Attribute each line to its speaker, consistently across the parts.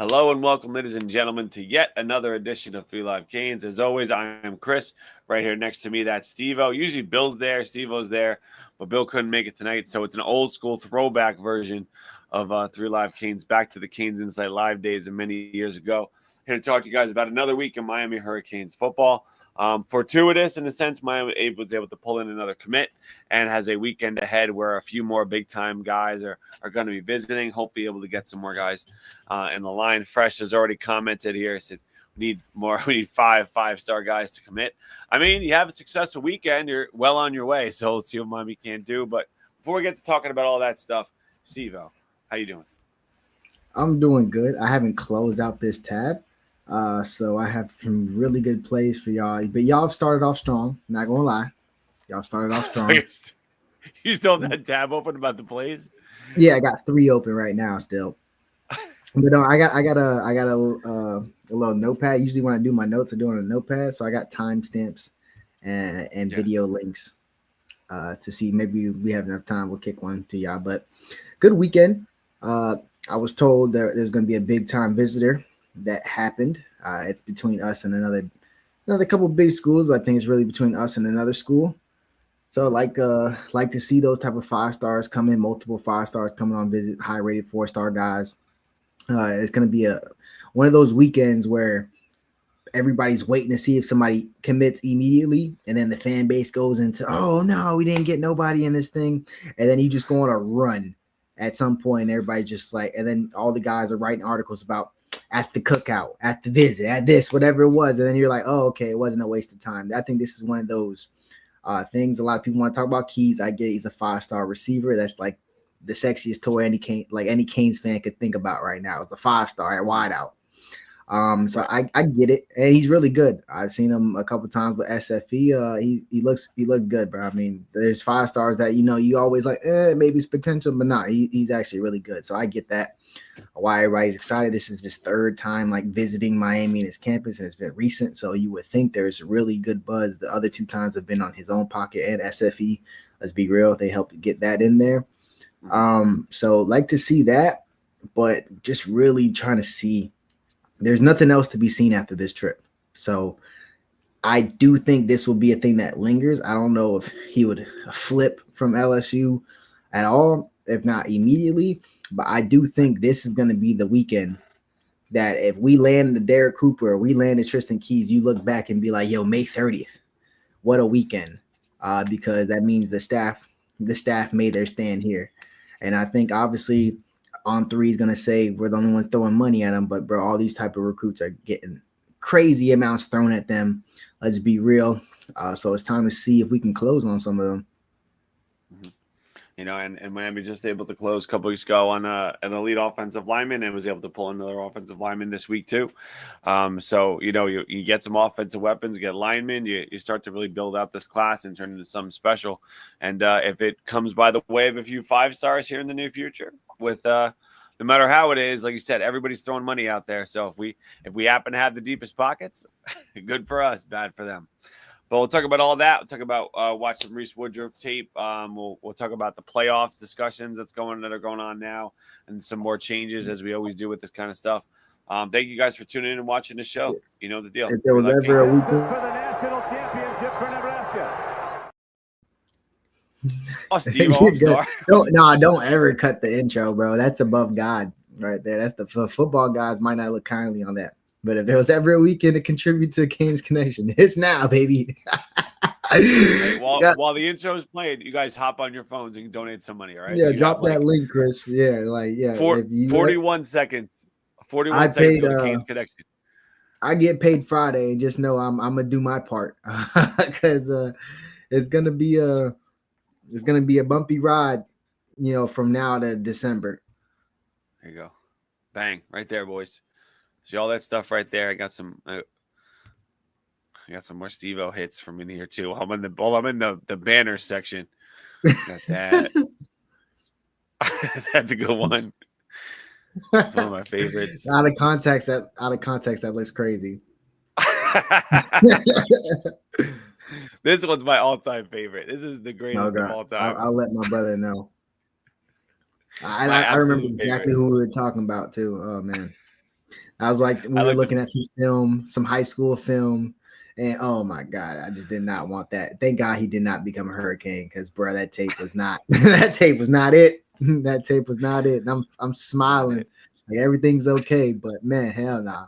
Speaker 1: Hello and welcome, ladies and gentlemen, to yet another edition of Three Live Canes. As always, I am Chris. Right here next to me, that's Stevo. Usually Bill's there, Stevo's there, but Bill couldn't make it tonight. So it's an old school throwback version of Three Live Canes, back to the Canes Insight Live days of many years ago. Here to talk to you guys about another week in Miami Hurricanes football. Fortuitous in a sense, Miami was able to pull in another commit and has a weekend ahead where a few more big-time guys are going to be visiting. Hopefully able to get some more guys in the line. Fresh has already commented here. Said we need more. We need five-star guys to commit. I mean, you have a successful weekend. You're well on your way. So let's see what Miami can do. But before we get to talking about all that stuff, Stevo, how you doing?
Speaker 2: I'm doing good. I haven't closed out this tab. So I have some really good plays for y'all. But y'all have started off strong. Not gonna lie, y'all started off strong.
Speaker 1: You still have that tab open about the plays?
Speaker 2: Yeah, I got 3 open right now still. But I got a little notepad. Usually when I do my notes, I do it on a notepad. So I got timestamps and video links to see. Maybe we have enough time. We'll kick one to y'all. But good weekend. I was told that there's going to be a big time visitor. That happened. It's between us and another couple of big schools, but I think it's really between us and another school. So like to see those type of 5 stars come in, multiple 5 stars coming on visit, high rated 4-star guys. It's going to be one of those weekends where everybody's waiting to see if somebody commits immediately, and then the fan base goes into, oh no, we didn't get nobody in this thing, and then you just go on a run at some point, and everybody's just like, and then all the guys are writing articles about at the cookout, at the visit, at this, whatever it was. And then you're like, oh, okay, it wasn't a waste of time. I think this is one of those things a lot of people want to talk about. Keys, I get he's a 5-star receiver. That's like the sexiest toy any Canes fan could think about right now. It's a 5-star at wide out. So I get it. And he's really good. I've seen him a couple times with SFE. He looked good, bro. I mean, there's 5 stars that, you always like, maybe it's potential, but not. He's actually really good. So I get that. Why everybody's excited. This is his 3rd time like visiting Miami and his campus, and it's been recent. So you would think there's really good buzz. The other 2 times have been on his own pocket and SFE. Let's be real. They helped get that in there. So like to see that, but just really trying to see. There's nothing else to be seen after this trip. So I do think this will be a thing that lingers. I don't know if he would flip from LSU at all, if not immediately. But I do think this is going to be the weekend that if we land the Derek Cooper or we land the Tristan Keys, you look back and be like, yo, May 30th, what a weekend. Because that means the staff made their stand here. And I think obviously On 3 is going to say we're the only ones throwing money at them. But, bro, all these type of recruits are getting crazy amounts thrown at them. Let's be real. So it's time to see if we can close on some of them.
Speaker 1: And Miami just able to close a couple weeks ago on an elite offensive lineman and was able to pull another offensive lineman this week too. So, you get some offensive weapons, get linemen, you start to really build out this class and turn into something special. And if it comes by the way of a few 5 stars here in the near future with no matter how it is, like you said, everybody's throwing money out there. So if we happen to have the deepest pockets, good for us, bad for them. But we'll talk about all that. We'll talk about watch some Reese Woodruff tape. We'll talk about the playoff discussions that are going on now, and some more changes as we always do with this kind of stuff. Thank you guys for tuning in and watching the show. You know the deal.
Speaker 2: If there was ever a weekend
Speaker 3: for the national championship for Nebraska.
Speaker 1: Oh, Steve, I'm sorry.
Speaker 2: Don't ever cut the intro, bro. That's above God right there. That's the football guys might not look kindly on that. But if there was ever a weekend to contribute to Canes Connection, it's now, baby.
Speaker 1: Hey, while the intro is playing, you guys hop on your phones and donate some money, all right?
Speaker 2: Yeah,
Speaker 1: so
Speaker 2: drop that link, Chris. Yeah,
Speaker 1: 41 seconds. 41 seconds to the Canes Connection.
Speaker 2: I get paid Friday, and just know I'm gonna do my part because it's gonna be a bumpy ride, from now to December.
Speaker 1: There you go, bang, right there, boys. See all that stuff right there. I got some more Stevo hits from in here too. I'm in the banner section. Got that. That's a good one. That's one of my favorites.
Speaker 2: Out of context, that looks crazy.
Speaker 1: This one's my all-time favorite. This is the greatest of all time.
Speaker 2: I'll let my brother know. I remember exactly who we were talking about too. Oh man. I was like, we were looking at some film, some high school film, and oh my God, I just did not want that. Thank God he did not become a hurricane, because bro, that tape was not that tape was not it. That tape was not it. And I'm smiling like everything's okay, but man, hell nah.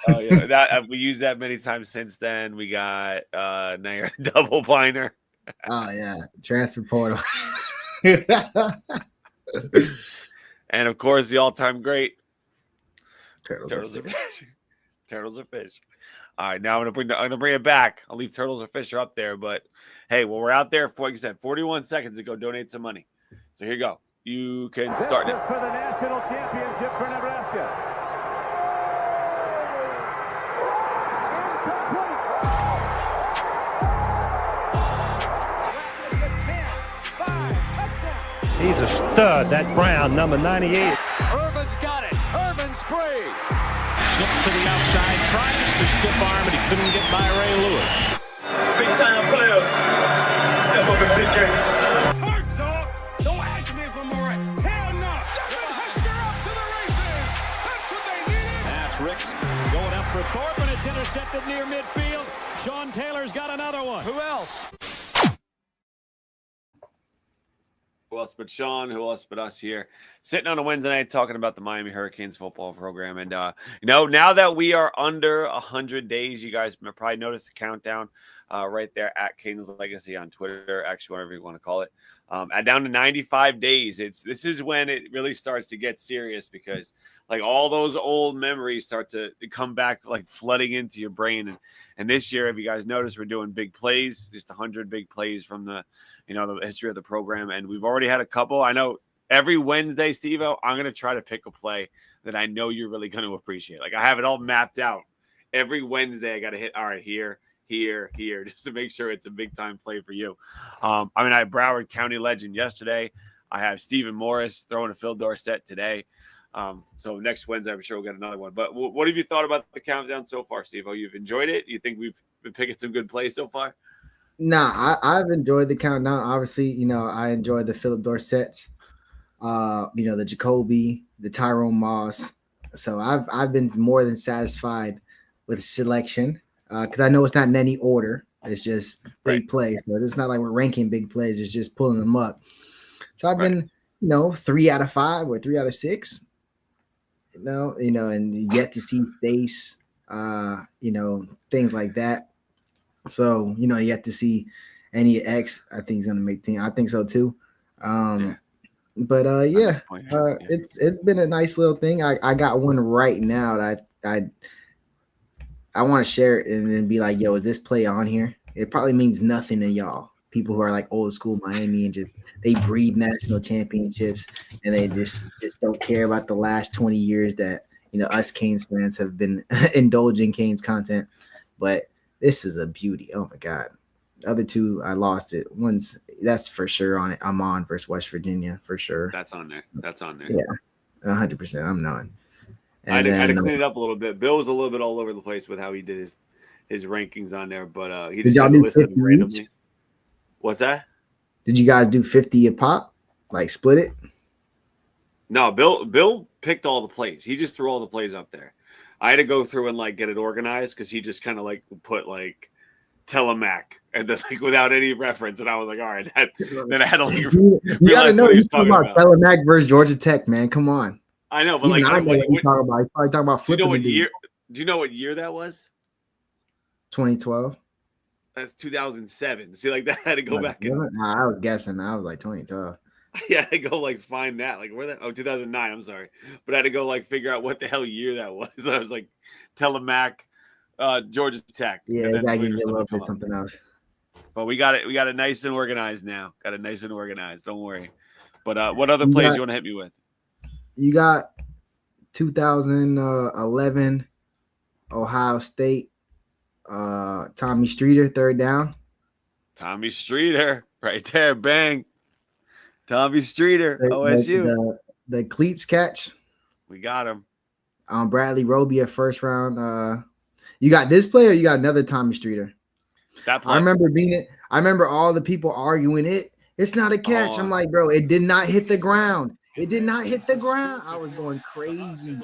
Speaker 1: Oh yeah, that we used that many times since then. We got now double binder.
Speaker 2: Oh yeah, transfer portal.
Speaker 1: And of course, the all-time great
Speaker 2: Turtles
Speaker 1: are fish. Turtles are fish. All right, now I'm gonna bring it back. I'll leave turtles or fish up there, but hey, well, we're out there for, like you said, 41 seconds to go donate some money. So here you go. You can start it
Speaker 3: for the national championship for Nebraska.
Speaker 4: He's a stud, that Brown, number 98.
Speaker 3: Irvin's got it. Irvin's free.
Speaker 4: Slips to the outside, tries to stiff arm, but he couldn't get by Ray Lewis.
Speaker 5: Big time players. Step up in big game.
Speaker 3: Hurt, dog. Don't ask me for more. Hell no. Husker up to the races. That's what they needed.
Speaker 4: That's Ricks going up for Thorpe, and it's intercepted near midfield. Sean Taylor's got another one. Who else?
Speaker 1: Who else but Sean? Who else but us here? Sitting on a Wednesday night talking about the Miami Hurricanes football program. And, now that we are under 100 days, you guys probably noticed the countdown right there at Canes Legacy on Twitter, actually, whatever you want to call it. Down to 95 days. This is when it really starts to get serious, because like all those old memories start to come back, like flooding into your brain. And this year, if you guys notice, we're doing big plays, just 100 big plays from the history of the program. And we've already had a couple. I know every Wednesday, Stevo, I'm going to try to pick a play that I know you're really going to appreciate. Like I have it all mapped out. Every Wednesday, I got to hit, all right, here, just to make sure it's a big time play for you. I had Broward County legend yesterday. I have Stephen Morris throwing a Phil Dorsett today. So next Wednesday, I'm sure we'll get another one. But what have you thought about the countdown so far, Steve? You've enjoyed it? You think we've been picking some good plays so far?
Speaker 2: Nah, I've enjoyed the countdown. Obviously, I enjoyed the Philip Dorsetts, the Jacoby, the Tyrone Moss. So I've been more than satisfied with selection, because I know it's not in any order. It's just big plays. But it's not like we're ranking big plays. It's just pulling them up. So I've been, 3 out of 5 or 3 out of 6. And yet to see face, things like that. So, yet to see any X, I think he's going to make team. I think so too. But it's been a nice little thing. I got one right now that I want to share it and then be like, yo, is this play on here? It probably means nothing to y'all. People who are like old school Miami and they breed national championships, and they just don't care about the last 20 years that, us Canes fans have been indulging Canes content. But this is a beauty. Oh my God. The other two, I lost it. One's, that's for sure on it. I'm on versus West Virginia for sure.
Speaker 1: That's on there.
Speaker 2: Yeah, 100%. I'm on.
Speaker 1: I had to clean it up a little bit. Bill was a little bit all over the place with how he did his rankings on there, but he just listed them randomly. Each? What's that?
Speaker 2: Did you guys do 50 a pop? Like split it?
Speaker 1: No, Bill picked all the plays. He just threw all the plays up there. I had to go through and get it organized, because he just kind of put Telemac and then without any reference, and I was like, all right, then I had to
Speaker 2: you gotta know he's talking about Telemac versus Georgia Tech, man. Come on.
Speaker 1: I know, but
Speaker 2: I know what you're talking about. He's probably talking about flipping.
Speaker 1: Do you know what year that was?
Speaker 2: 2012.
Speaker 1: That's 2007. See, that I had to go back.
Speaker 2: I was guessing. I was like 2012.
Speaker 1: Yeah, I go find that. Where that? Oh, 2009. I'm sorry, but I had to go figure out what the hell year that was. I was like, Telemac, Georgia Tech.
Speaker 2: Yeah, I give you a little bit something else.
Speaker 1: But we got it. We got it nice and organized now. Got it nice and organized. Don't worry. But what other plays you want to hit me with?
Speaker 2: You got 2011 Ohio State. Tommy Streeter, third down.
Speaker 1: Tommy Streeter, right there, bang. Tommy Streeter, OSU.
Speaker 2: The cleats catch.
Speaker 1: We got him.
Speaker 2: Bradley Roby at first round. You got this player, or you got another Tommy Streeter?
Speaker 1: That play.
Speaker 2: I remember all the people arguing it. It's not a catch. I'm like, bro, it did not hit the ground. It did not hit the ground. I was going crazy,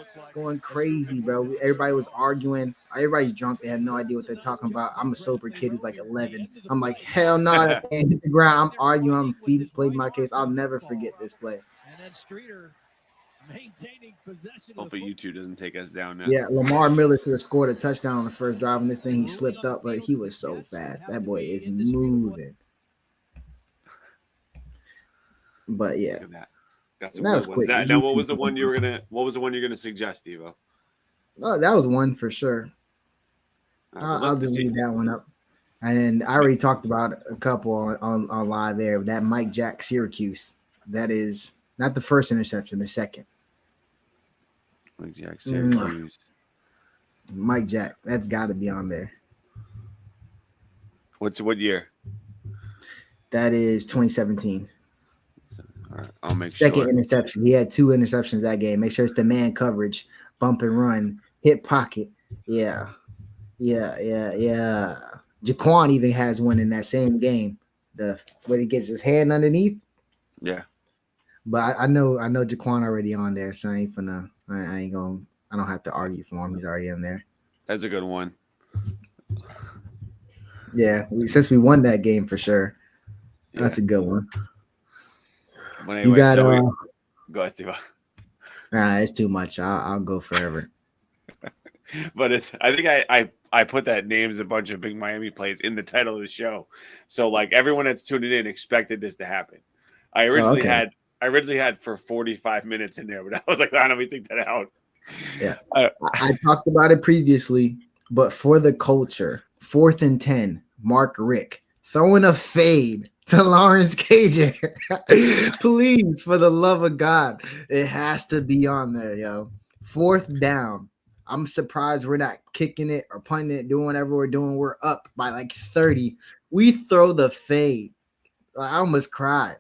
Speaker 2: bro. Everybody was arguing. Everybody's drunk. They had no idea what they're talking about. I'm a sober kid who's like 11. I'm like, hell no, that can't hit the ground. I'm arguing. I'm pleading my case. I'll never forget this play.
Speaker 6: And then Streeter maintaining possession.
Speaker 1: Hopefully YouTube doesn't take us down now.
Speaker 2: Yeah, Lamar Miller should have scored a touchdown on the first drive, and this thing he slipped up, but he was so fast. That boy is moving. But yeah.
Speaker 1: Got some good ones. Now, what was the one you're gonna suggest, Stevo?
Speaker 2: Oh, that was one for sure. I'll just leave that one up. And then I already talked about a couple on live air. That Mike Jack Syracuse. That is not the first interception, the second.
Speaker 1: Mike Jack Syracuse.
Speaker 2: Mike Jack. That's got to be on there.
Speaker 1: What year?
Speaker 2: That is 2017.
Speaker 1: All right, I'll make sure.
Speaker 2: Second interception. He had 2 interceptions that game. Make sure it's the man coverage, bump and run, hit pocket. Yeah. Jaquan even has one in that same game. Where he gets his hand underneath.
Speaker 1: Yeah.
Speaker 2: But I know Jaquan already on there, so I don't have to argue for him. He's already in there.
Speaker 1: That's a good one.
Speaker 2: Yeah, since we won that game for sure.
Speaker 1: Yeah.
Speaker 2: That's a good one.
Speaker 1: But anyway,
Speaker 2: you got
Speaker 1: go ahead, Steve.
Speaker 2: It's too much. I'll go forever.
Speaker 1: But I think I put that names a bunch of big Miami plays in the title of the show. So like everyone that's tuning in expected this to happen. I originally had for 45 minutes in there, but I was like, let me take that out.
Speaker 2: Yeah. I talked about it previously, but for the culture, 4th and 10, Mark Rick throwing a fade to Lawrence Cager. Please, for the love of God, it has to be on there, yo. 4th down. I'm surprised we're not kicking it or punting it, doing whatever we're doing. We're up by like 30. We throw the fade. I almost cried.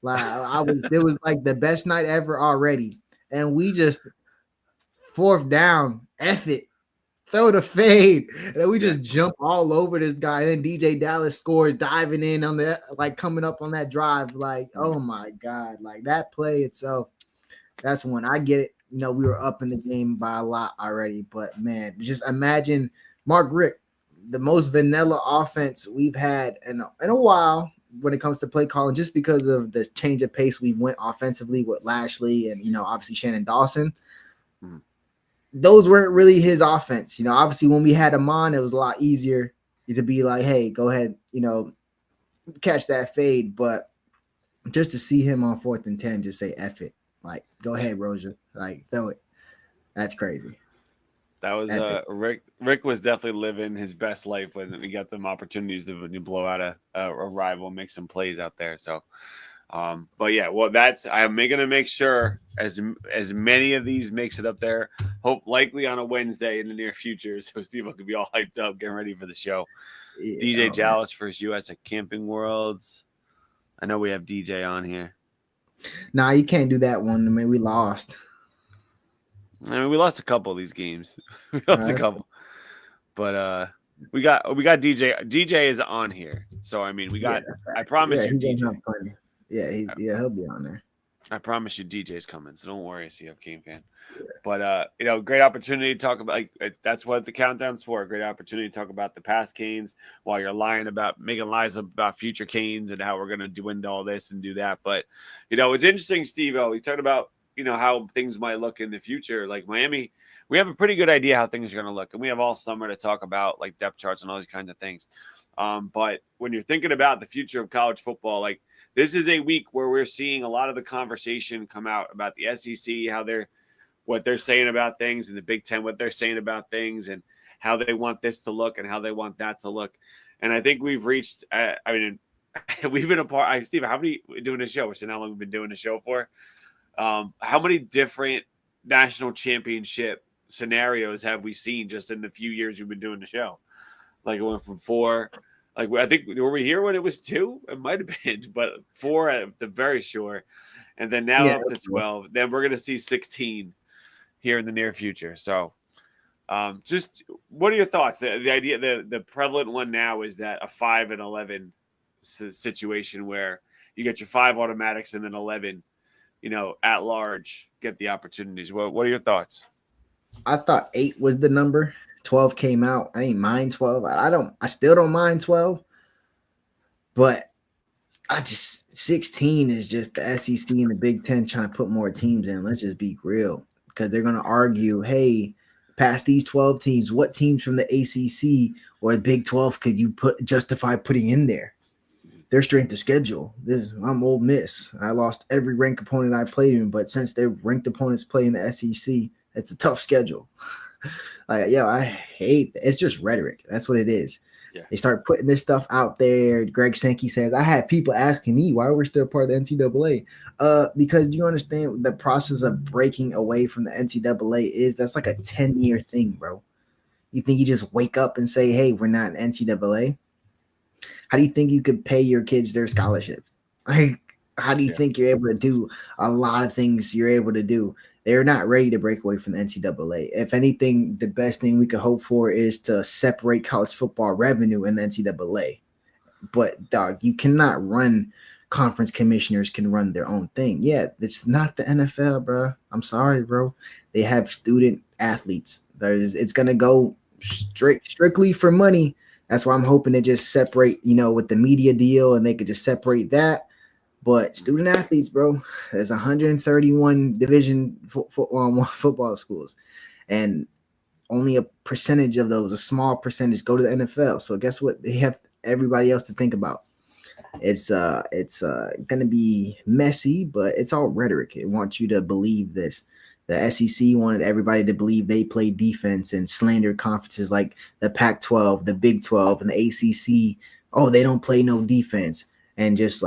Speaker 2: It was like the best night ever already. And we just 4th down, F it. Throw the fade. And then we just jump all over this guy. And then DJ Dallas scores, diving in on the coming up on that drive. Like, oh my God. Like that play itself. That's when I get it. We were up in the game by a lot already. But man, just imagine Mark Rick, the most vanilla offense we've had in a while when it comes to play calling, just because of the change of pace we went offensively with Lashley and obviously Shannon Dawson. Mm-hmm. Those weren't really his offense. Obviously when we had him on, it was a lot easier to be like, hey, go ahead, catch that fade. But just to see him on 4th and 10, just say F it. Like, go ahead, Rozier. Like, throw it. That's crazy.
Speaker 1: That was Rick. Rick was definitely living his best life when we got them opportunities to blow out a rival and make some plays out there. So, but yeah, well, I'm going to make sure as many of these makes it up there. Likely on a Wednesday in the near future, so Steve could be all hyped up, getting ready for the show. Yeah, DJ Dallas versus US at Camping Worlds. I know we have DJ on here.
Speaker 2: Nah, you can't do that one. I mean, we lost.
Speaker 1: We lost a couple of these games. We lost a couple, but we got DJ. DJ is on here, so I mean, we got. Yeah, I promise you, DJ.
Speaker 2: He'll be on there.
Speaker 1: I promise you, DJ's coming, so don't worry, CF Game fan. Yeah. But great opportunity to talk about. That's what the countdown's for. A great opportunity to talk about the past Canes while you're making lies about future Canes and how we're going to do into all this and do that. But it's interesting, Stevo. We talked about how things might look in the future. Like Miami, we have a pretty good idea how things are going to look, and we have all summer to talk about like depth charts and all these kinds of things. But when you're thinking about the future of college football, this is a week where we're seeing a lot of the conversation come out about the SEC, what they're saying about things, and the Big Ten, what they're saying about things, and how they want this to look and how they want that to look. And I think we've reached. We've been a part. Steve, how many doing a show? So how long we've been doing the show for? How many different national championship scenarios have we seen just in the few years we've been doing the show? Like it went from 4. I think were we here when it was 2? It might have been, but 4 at the very sure. And then now up to 12. Then we're going to see 16 here in the near future. So just what are your thoughts? The idea, the prevalent one now is that a 5 and 11 situation where you get your 5 automatics and then 11, at large get the opportunities. What are your thoughts?
Speaker 2: I thought 8 was the number. 12 came out. I ain't mind 12. I still don't mind 12. But 16 is just the SEC and the Big Ten trying to put more teams in. Let's just be real. Because they're going to argue, hey, past these 12 teams, what teams from the ACC or the Big 12 could you justify putting in there? Their strength of schedule. I'm Ole Miss. I lost every ranked opponent I played in, but since their ranked opponents play in the SEC, it's a tough schedule. I hate that. It's just rhetoric. That's what it is. Yeah. They start putting this stuff out there. Greg Sankey says, I had people asking me why we're still part of the NCAA. Because do you understand the process of breaking away from the NCAA is? That's like a 10-year thing, bro. You think you just wake up and say, hey, we're not an NCAA? How do you think you could pay your kids their scholarships? How do you think you're able to do a lot of things you're able to do? They're not ready to break away from the NCAA. If anything, the best thing we could hope for is to separate college football revenue in the NCAA. But, dog, you cannot run – conference commissioners can run their own thing. Yeah, it's not the NFL, bro. I'm sorry, bro. They have student athletes. It's going to go strictly for money. That's why I'm hoping to just separate, with the media deal, and they could just separate that. But student athletes, bro, there's 131 division football schools, and only a percentage of those, a small percentage, go to the NFL. So guess what? They have everybody else to think about. It's going to be messy, but it's all rhetoric. It wants you to believe this. The SEC wanted everybody to believe they play defense and slander conferences like the Pac-12, the Big 12, and the ACC. Oh, they don't play no defense. And just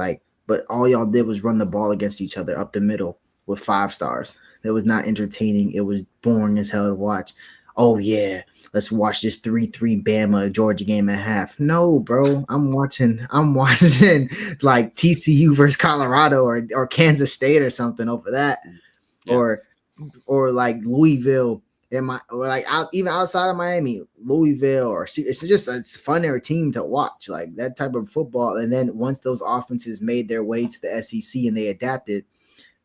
Speaker 2: but all y'all did was run the ball against each other up the middle with 5 stars. It was not entertaining. It was boring as hell to watch. Oh, yeah, let's watch this 3-3 Bama Georgia game at half. No, bro, I'm watching like TCU versus Colorado or Kansas State or something over that. Yeah. Or like Louisville even outside of Miami, Louisville, or it's a funner team to watch, like that type of football. And then once those offenses made their way to the SEC and they adapted,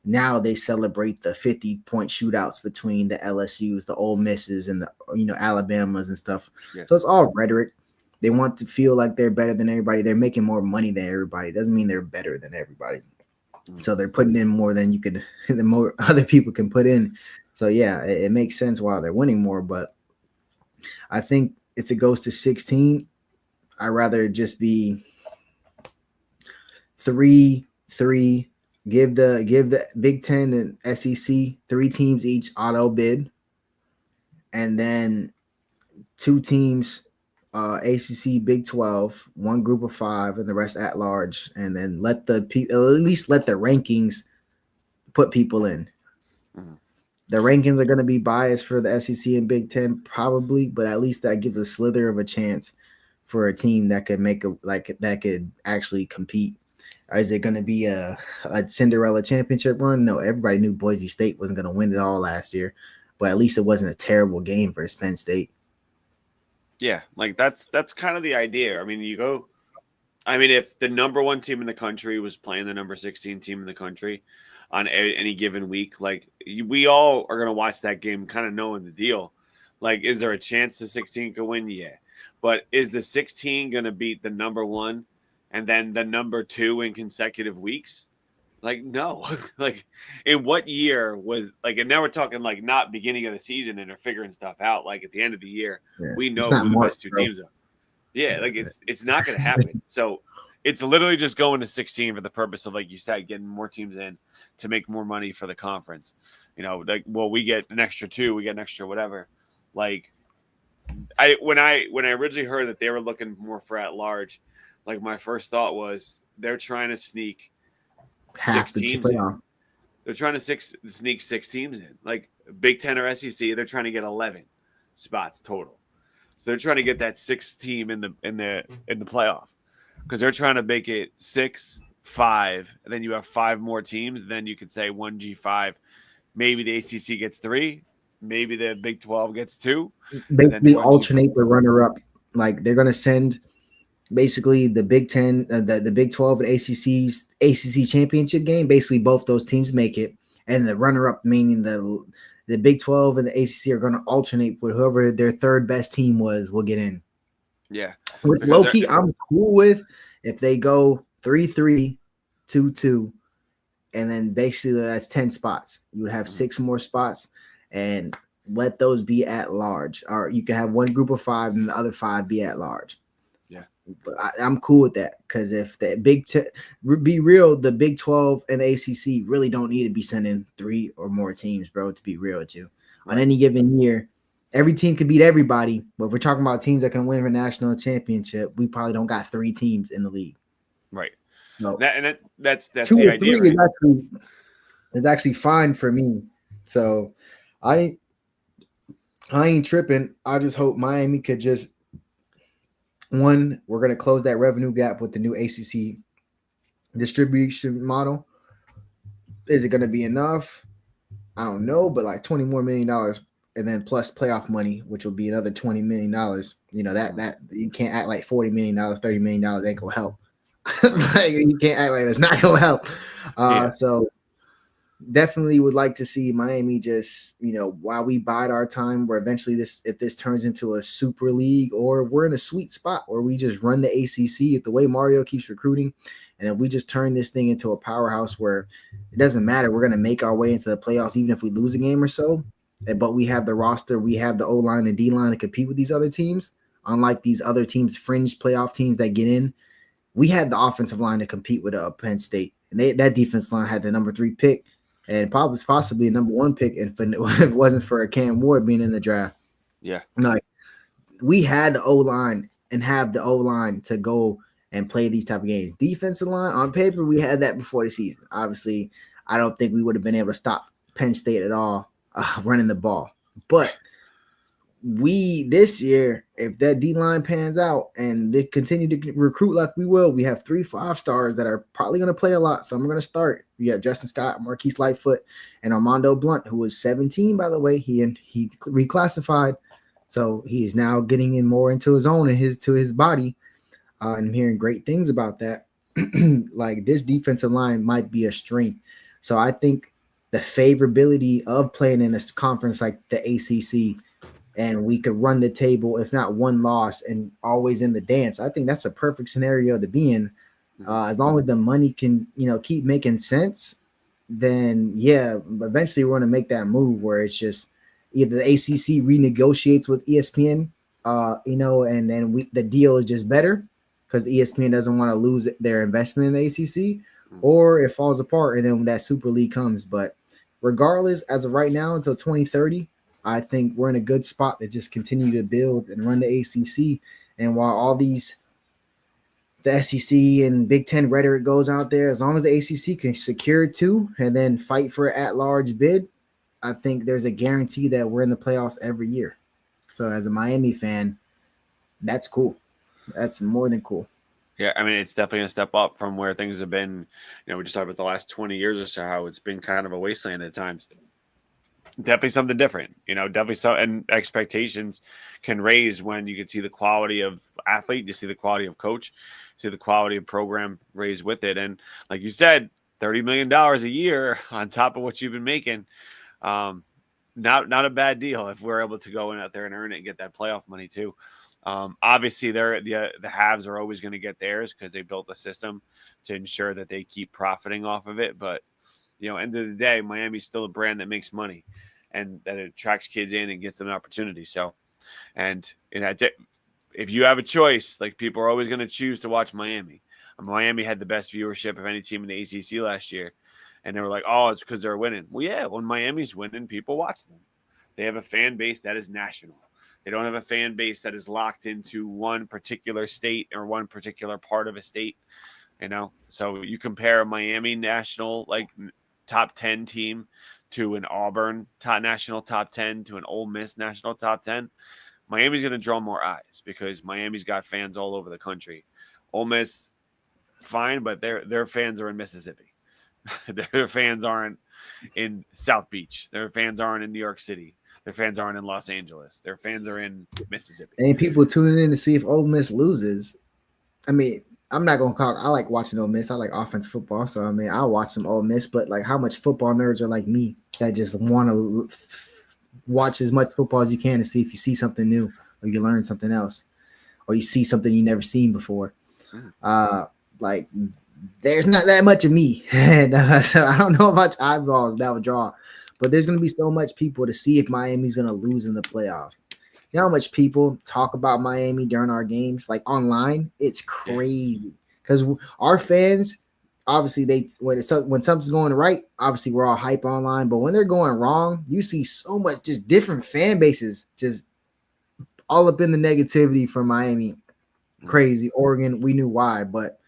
Speaker 2: now they celebrate the 50-point shootouts between the LSUs, the Ole Misses, and the Alabamas and stuff. Yeah. So it's all rhetoric. They want to feel like they're better than everybody. They're making more money than everybody. Doesn't mean they're better than everybody. So they're putting in more than the more other people can put in. So yeah, it makes sense why they're winning more. But I think if it goes to 16, I'd rather just be 3-3. Give the Big Ten and SEC 3 teams each auto bid, and then 2 teams, ACC, Big 12, 1 group of 5, and the rest at large, and then let the people, at least let the rankings put people in. Mm-hmm. The rankings are going to be biased for the SEC and Big Ten probably, but at least that gives a slither of a chance for a team that could that could actually compete. Is it going to be a Cinderella championship run? No, everybody knew Boise State wasn't going to win it all last year, but at least it wasn't a terrible game for Penn State.
Speaker 1: Yeah, like that's kind of the idea. I mean, if the number 1 team in the country was playing the number 16 team in the country on any given week, like we all are going to watch that game kind of knowing the deal. Like, is there a chance the 16 could win? Yeah. But is the 16 going to beat the number 1 and then the number 2 in consecutive weeks? Like, no. Like, in what year was and now we're talking like not beginning of the season and they're figuring stuff out. Like at the end of the year, we know who the best 2 teams are. Yeah, like it's not going to happen. So it's literally just going to 16 for the purpose of, like you said, getting more teams in to make more money for the conference. We get an extra 2, we get an extra whatever. Like, when I originally heard that they were looking more for at large, like my first thought was they're trying to sneak 6 teams in. They're trying to sneak 6 teams in. Like Big Ten or SEC, they're trying to get 11 spots total. So they're trying to get that 6th team in the playoff, because they're trying to make it 6, 5, and then you have 5 more teams. Then you could say 1G5. Maybe the ACC gets 3. Maybe the Big 12 gets 2.
Speaker 2: They alternate the runner-up. Like they're going to send basically the Big 10, the Big 12 and ACC championship game. Basically, both those teams make it. and the runner-up, meaning the Big 12 and the ACC, are going to alternate with whoever their third best team will get in.
Speaker 1: Yeah.
Speaker 2: With low-key, I'm cool with if they go 3-3, 2-2, and then basically that's 10 spots. You would have 6 more spots, and let those be at large. Or you can have one group of 5 and the other 5 be at large.
Speaker 1: Yeah.
Speaker 2: But I'm cool with that, because if the be real, the Big 12 and the ACC really don't need to be sending 3 or more teams, bro, to be real with you. Right. On any given year, every team could beat everybody, but if we're talking about teams that can win a national championship, we probably don't got 3 teams in the league.
Speaker 1: Right.
Speaker 2: No.
Speaker 1: That's
Speaker 2: 2
Speaker 1: the
Speaker 2: or
Speaker 1: idea,
Speaker 2: 3
Speaker 1: right?
Speaker 2: is actually fine for me. So I ain't tripping. I just hope Miami could just, one, we're going to close that revenue gap with the new ACC distribution model. Is it going to be enough? I don't know, but like $20 more million, and then plus playoff money, which will be another $20 million. You know, that you can't act like $40 million, $30 million ain't going to help. Like, you can't act like it's not going to help. So definitely would like to see Miami just, you know, while we bide our time, where eventually if this turns into a super league, or we're in a sweet spot where we just run the ACC at the way Mario keeps recruiting. And if we just turn this thing into a powerhouse where it doesn't matter, we're going to make our way into the playoffs, even if we lose a game or so. But we have the roster, we have the O-line and D-line to compete with these other teams. Unlike these other teams, fringe playoff teams that get in, we had the offensive line to compete with Penn State. And that defense line had the number 3 pick. And possibly a number 1 pick if it wasn't for Cam Ward being in the draft.
Speaker 1: Yeah.
Speaker 2: Like, we had the O-line and have the O-line to go and play these type of games. Defensive line, on paper, we had that before the season. Obviously, I don't think we would have been able to stop Penn State at all running the ball. But this year, if that D-line pans out and they continue to recruit like we will, we have 3 5-stars that are probably going to play a lot. So I'm going to start. We have Justin Scott, Marquise Lightfoot, and Armando Blunt, who was 17, by the way. He reclassified. So he is now getting in more into his own and his body. And I'm hearing great things about that. Like, this defensive line might be a strength. So I think the favorability of playing in a conference like the ACC, and we could run the table, if not 1 loss, and always in the dance, I think that's a perfect scenario to be in. As long as the money can, you know, keep making sense, then yeah, eventually we're going to make that move where it's just either the ACC renegotiates with ESPN, you know, and then the deal is just better because the ESPN doesn't want to lose their investment in the ACC, or it falls apart and then that Super League comes. But regardless, as of right now until 2030, I think we're in a good spot to just continue to build and run the ACC. And while all the SEC and Big Ten rhetoric goes out there, as long as the ACC can secure 2 and then fight for an at-large bid, I think there's a guarantee that we're in the playoffs every year. So as a Miami fan, that's cool. That's more than cool.
Speaker 1: Yeah, I mean, it's definitely a step up from where things have been. You know, we just talked about the last 20 years or so, how it's been kind of a wasteland at times. Definitely something different, you know, definitely so. And expectations can raise when you can see the quality of athlete, you see the quality of coach, see the quality of program raised with it. And like you said, $30 million a year on top of what you've been making. Not a bad deal if we're able to go in out there and earn it and get that playoff money too. Obviously the haves are always going to get theirs because they built the system to ensure that they keep profiting off of it. But you know, end of the day, Miami's still a brand that makes money and that attracts kids in and gets them an opportunity. So, and if you have a choice, like, people are always going to choose to watch Miami. Miami had the best viewership of any team in the ACC last year. And they were like, oh, it's because they're winning. Well, yeah, when Miami's winning, people watch them. They have a fan base that is national. They don't have a fan base that is locked into one particular state or one particular part of a state, you know? So you compare a Miami national, like, top 10 team to an Auburn national top 10 to an Ole Miss national top 10, Miami's going to draw more eyes because Miami's got fans all over the country. Ole Miss, fine, but their fans are in Mississippi. Their fans aren't in South Beach. Their fans aren't in New York City. Their fans aren't in Los Angeles. Their fans are in Mississippi.
Speaker 2: And people tuning in to see if Ole Miss loses. I mean, I'm not gonna call. I like watching Ole Miss. I like offensive football, so I mean, I'll watch some Ole Miss. But like, how much football nerds are like me that just want to watch as much football as you can to see if you see something new or you learn something else or you see something you never seen before. Like, there's not that much of me, and so I don't know how much eyeballs that would draw. But there's gonna be so much people to see if Miami's gonna lose in the playoffs. You know how much people talk about Miami during our games, like online? It's crazy because our fans, obviously, when something's going right, obviously we're all hype online. But when they're going wrong, you see so much just different fan bases, just all up in the negativity for Miami. Crazy. Oregon, we knew why, but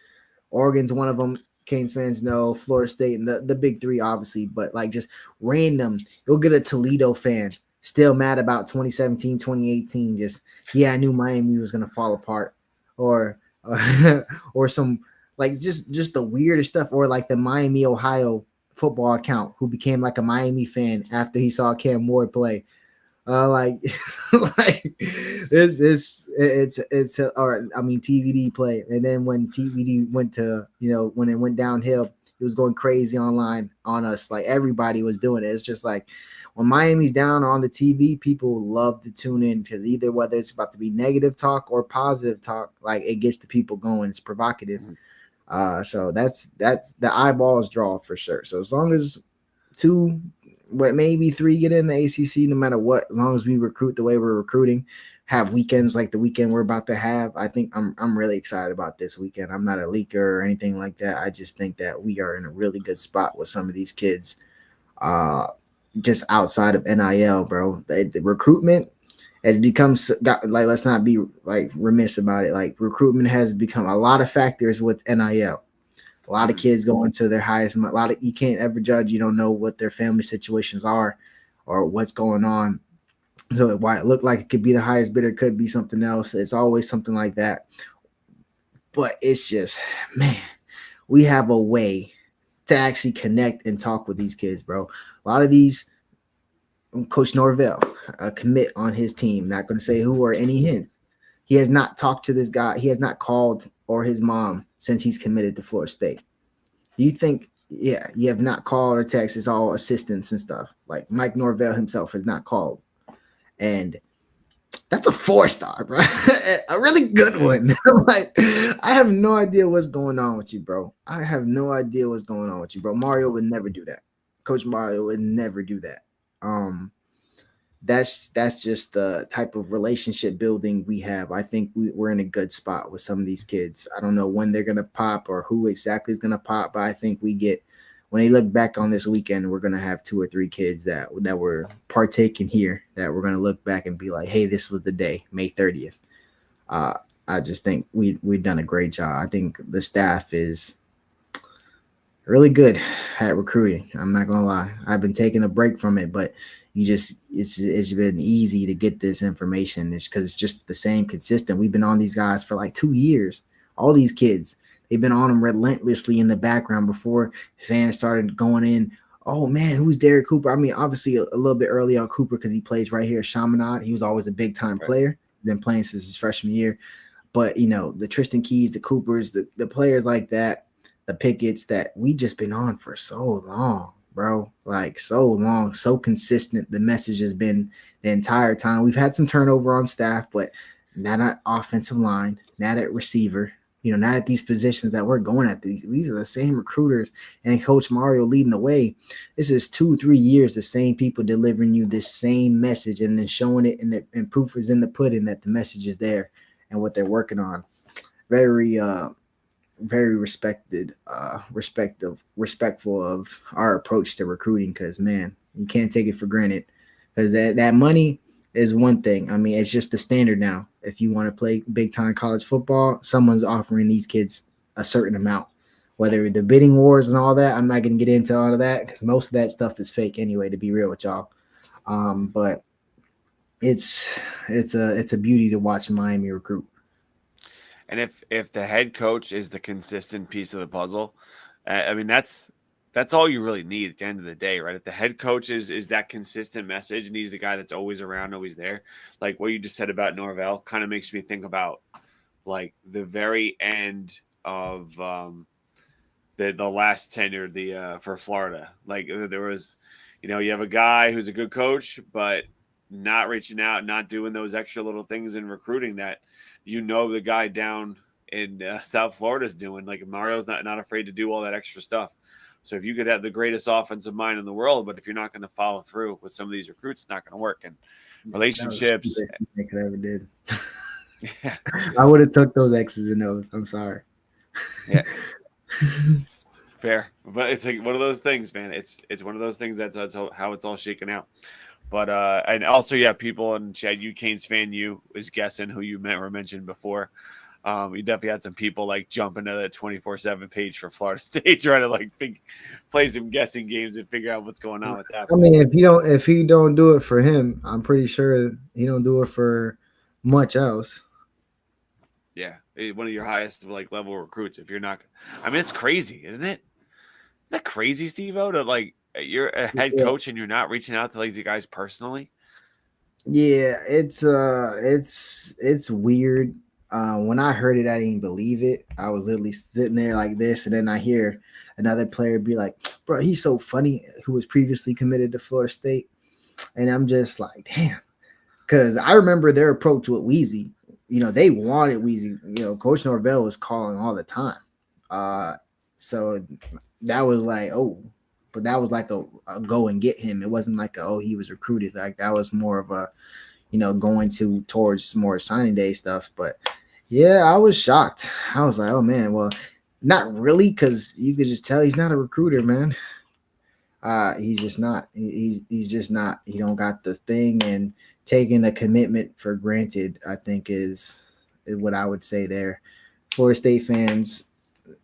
Speaker 2: Oregon's one of them. Canes fans know. Florida State and the big three, obviously, but like just random. You'll get a Toledo fan still mad about 2017, 2018. Just, I knew Miami was going to fall apart. Or some like just the weirdest stuff. Or like the Miami, Ohio football account who became like a Miami fan after he saw Cam Ward play. Like TVD play. And then when TVD went to, when it went downhill, it was going crazy online on us. Like everybody was doing it. It's just like when Miami's down on the TV, people love to tune in because either whether it's about to be negative talk or positive talk, like it gets the people going. It's provocative. So that's the eyeballs draw for sure. So as long as maybe 3 get in the ACC, no matter what, as long as we recruit the way we're recruiting, have weekends like the weekend we're about to have, I think I'm really excited about this weekend. I'm not a leaker or anything like that. I just think that we are in a really good spot with some of these kids. Just outside of NIL, bro, the recruitment has become like, let's not be like remiss about it. Like recruitment has become a lot of factors with NIL. A lot of kids go into their highest. You can't ever judge. You don't know what their family situations are or what's going on. So why it looked like it could be the highest bidder, could be something else. It's always something like that. But it's just, man, we have a way to actually connect and talk with these kids, bro. A lot of these, Coach Norvell, a commit on his team, not going to say who or any hints. He has not talked to this guy. He has not called or his mom since he's committed to Florida State. Do you think, you have not called or texted? It's all assistants and stuff. Like Mike Norvell himself has not called. And that's a 4-star, bro. A really good one. Like, I have no idea what's going on with you, bro. I have no idea what's going on with you, bro. Mario would never do that. Coach Mario would never do that. That's just the type of relationship building we have. I think we're in a good spot with some of these kids. I don't know when they're going to pop or who exactly is going to pop, but I think when they look back on this weekend, we're going to have 2 or 3 kids that were partaking here that we're going to look back and be like, hey, this was the day, May 30th. I just think we've done a great job. I think the staff is really good at recruiting. I'm not going to lie. I've been taking a break from it, but it's been easy to get this information. It's because it's just the same consistent. We've been on these guys for like 2 years. All these kids, they've been on them relentlessly in the background before fans started going in. Oh man, who's Derek Cooper? I mean, obviously a little bit early on Cooper because he plays right here at Chaminade. He was always a big time player. Been playing since his freshman year. But the Tristan Keys, the Coopers, the players like that, the Pickett's that we just been on for so long, bro. Like so long, so consistent. The message has been the entire time. We've had some turnover on staff, but not at offensive line, not at receiver, not at these positions that we're going at. These are the same recruiters and Coach Mario leading the way. This is 2-3 years, the same people delivering you this same message and then showing it, and proof is in the pudding that the message is there and what they're working on. Very, very respectful of our approach to recruiting, because man, you can't take it for granted, because that money is one thing. I mean, it's just the standard now. If you want to play big time college football, someone's offering these kids a certain amount. Whether the bidding wars and all that, I'm not going to get into all of that because most of that stuff is fake anyway, to be real with y'all. But it's a beauty to watch Miami recruit.
Speaker 1: And if the head coach is the consistent piece of the puzzle, I mean, that's all you really need at the end of the day, right? If the head coach is that consistent message and he's the guy that's always around, always there, like what you just said about Norvell kind of makes me think about like the very end of the last tenure for Florida. Like there was, you have a guy who's a good coach, but not reaching out, not doing those extra little things in recruiting that the guy down in South Florida is doing. Like Mario's not afraid to do all that extra stuff. So if you could have the greatest offensive mind in the world, but if you're not going to follow through with some of these recruits, it's not going to work. And relationships.
Speaker 2: They could ever did.
Speaker 1: Yeah.
Speaker 2: I would have took those X's and O's. I'm sorry.
Speaker 1: Yeah. Fair. But it's like one of those things, man. It's one of those things that's how it's all shaken out. But and also, people in chat, Canes fan is guessing who you mentioned before. You definitely had some people like jump into the 24/7 page for Florida State trying to like play some guessing games and figure out what's going on with that.
Speaker 2: I mean, if he don't do it for him, I'm pretty sure he don't do it for much else.
Speaker 1: Yeah, one of your highest like level recruits. If you're not, I mean, it's crazy, isn't it? Isn't that crazy, Stevo? To like you're a head coach and you're not reaching out to like the guys personally.
Speaker 2: Yeah, it's weird. When I heard it, I didn't believe it. I was literally sitting there like this, and then I hear another player be like, "Bro, he's so funny," who was previously committed to Florida State, and I'm just like, "Damn," because I remember their approach with Weezy. They wanted Weezy. Coach Norvell was calling all the time. So that was like, oh, but that was like a go and get him. It wasn't like he was recruited. Like that was more of a, going towards more signing day stuff. But yeah, I was shocked. I was like, oh man, well, not really, because you could just tell he's not a recruiter, man. He's just not. He's just not. He don't got the thing, and taking a commitment for granted, I think is what I would say there. Florida State fans,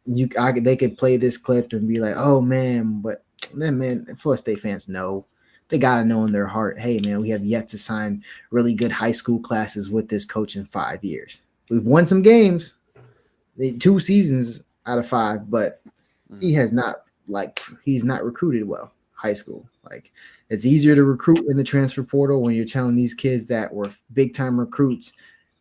Speaker 2: they could play this clip and be like, oh man, but then man, Florida State fans know. They got to know in their heart, hey, man, we have yet to sign really good high school classes with this coach in 5 years. We've won some games, 2 seasons out of 5, but he's not recruited well, high school. Like, it's easier to recruit in the transfer portal when you're telling these kids that were big-time recruits